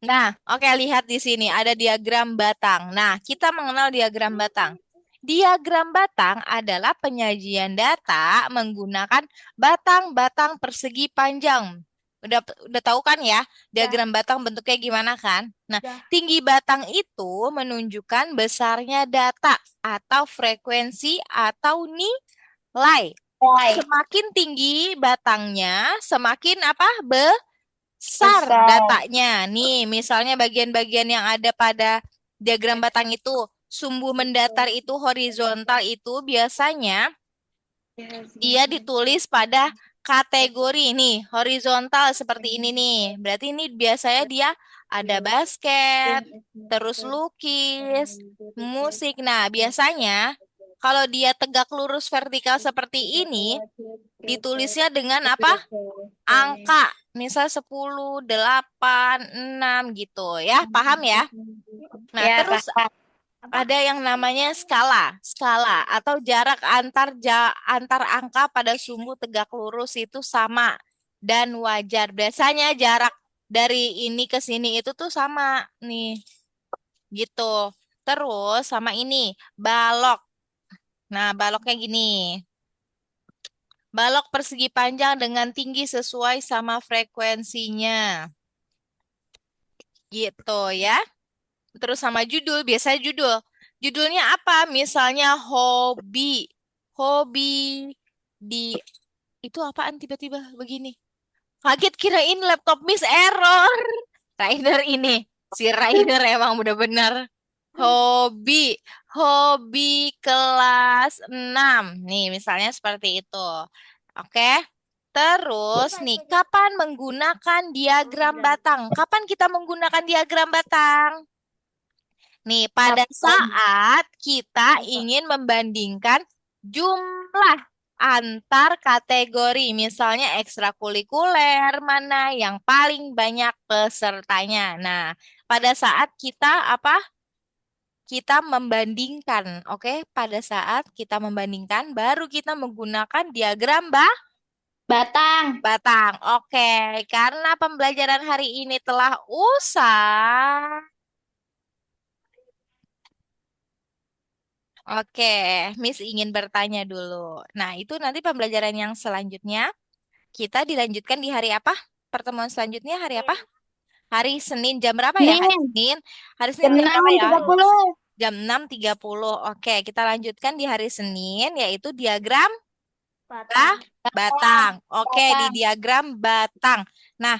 Nah, oke lihat di sini ada diagram batang. Nah, kita mengenal diagram batang. Diagram batang adalah penyajian data menggunakan batang-batang persegi panjang. Udah tahu kan ya, diagram batang bentuknya gimana kan? Nah, Dah. tinggi batang itu menunjukkan besarnya data atau frekuensi atau nilai. Bye. Semakin tinggi batangnya, semakin apa? Besar Besar. datanya. Nih, misalnya bagian-bagian yang ada pada diagram batang itu, sumbu mendatar itu horizontal itu biasanya dia ditulis pada kategori nih, horizontal seperti ini nih. Berarti ini biasanya dia ada basket, terus lukis, musik. Nah, biasanya Kalau dia tegak lurus vertikal seperti ini, ditulisnya dengan apa? Angka. Misal 10, 8, 6 gitu ya. Paham ya? Nah, Ya, terus paham. ada yang namanya skala. Skala atau jarak antar angka pada sumbu tegak lurus itu sama dan wajar. Biasanya jarak dari ini ke sini itu tuh sama nih. Gitu. Terus sama ini, balok. Nah, baloknya gini. Balok persegi panjang dengan tinggi sesuai sama frekuensinya. Gitu ya. Terus sama judul, biasanya judul. Judulnya apa? Misalnya hobi. Hobi di itu apaan tiba-tiba begini. Kaget kirain laptop Miss error. Rider ini. Si Rider emang bener-bener hobi. Hobi kelas 6. Nih, misalnya seperti itu. Oke. Terus nih, kapan menggunakan diagram batang? Kapan kita menggunakan diagram batang? Nih, pada Kapan? saat kita ingin membandingkan jumlah antar kategori, misalnya ekstrakurikuler, mana yang paling banyak pesertanya. Nah, pada saat kita apa? Kita membandingkan, oke? Pada saat kita membandingkan, baru kita menggunakan diagram Batang. batang. Oke, karena pembelajaran hari ini telah usai. Oke, Miss ingin bertanya dulu. Nah, itu nanti pembelajaran yang selanjutnya kita dilanjutkan di hari apa? Pertemuan selanjutnya hari apa? Hari Senin jam berapa ya? Hari Nih, Senin. Hari Senin jam jam berapa ya? 6.30. Jam 6.30. Oke, kita lanjutkan di hari Senin yaitu diagram Batang. batang. Oke, di Batang. diagram batang. Nah,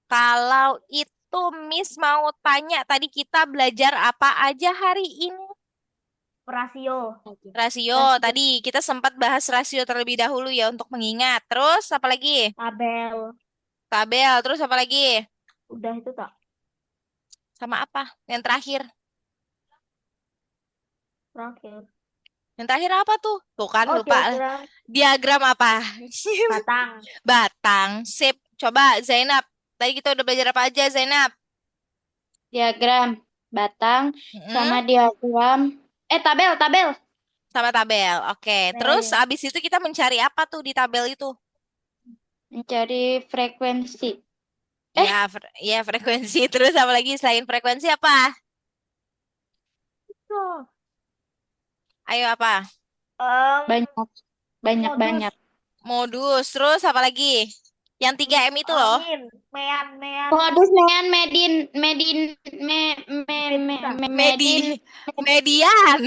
kalau itu Miss mau tanya tadi kita belajar apa aja hari ini? Rasio. Rasio, tadi kita sempat bahas rasio terlebih dahulu ya untuk mengingat. Terus apa lagi? Tabel. Tabel, terus apa lagi? Udah itu tak? Sama apa? Yang terakhir. Terakhir. Yang terakhir apa tuh? Tuh kan Oh, lupa. diagram Diagram apa? batang. Batang. Sip. Coba Zainab. Tadi kita udah belajar apa aja Zainab? Diagram batang sama Mm-mm. diagram tabel, tabel. Sama tabel. Oke. Terus Nih, abis itu kita mencari apa tuh di tabel itu? Mencari frekuensi. Ya, ya frekuensi. Terus apa lagi selain frekuensi apa? tuh. Ayo apa? Banyak, banyak, Modus. banyak. Modus. Terus apa lagi? Yang 3M itu loh. Min. Mean. Modus dengan Medin, Medin, me, me, me, Bisa. me, Medin. Medi, median.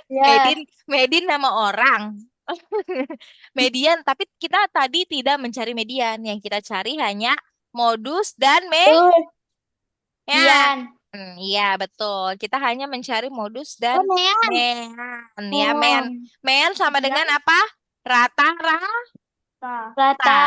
Ya, Medin nama orang. Median, tapi kita tadi tidak mencari median. Yang kita cari hanya modus dan tuh, ya. Dian. Iya, betul. Kita hanya mencari modus dan Oh, Mean. mean. Ya, mean. Mean. Mean sama Dan dengan apa? Rata-rata. ta. Rata.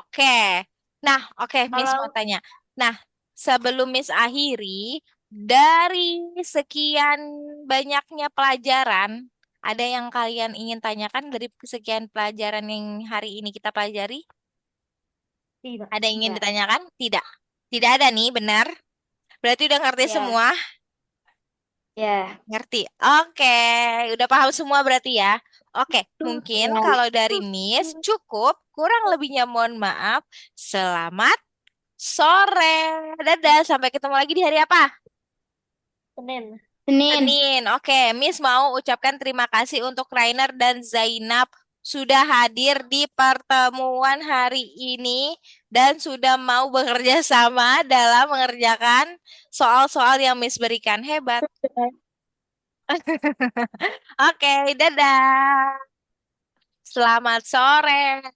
Oke. Nah, oke, Miss mau Kalau tanya. Nah, sebelum Miss akhiri, dari sekian banyaknya pelajaran, ada yang kalian ingin tanyakan dari sekian pelajaran yang hari ini kita pelajari? tidak. Ada yang ingin Enggak. ditanyakan? Tidak. Tidak ada nih, benar? Berarti udah ngerti Ya, semua? ya. Ngerti. Oke, udah paham semua berarti ya. Oke, mungkin Ya. kalau dari Miss cukup, kurang lebihnya mohon maaf. Selamat sore. Dadah, sampai ketemu lagi di hari apa? Senin. Senin. Senin. Oke, Miss mau ucapkan terima kasih untuk Rainer dan Zainab sudah hadir di pertemuan hari ini dan sudah mau bekerja sama dalam mengerjakan soal-soal yang Miss berikan. Hebat. Oke, dadah. Selamat sore.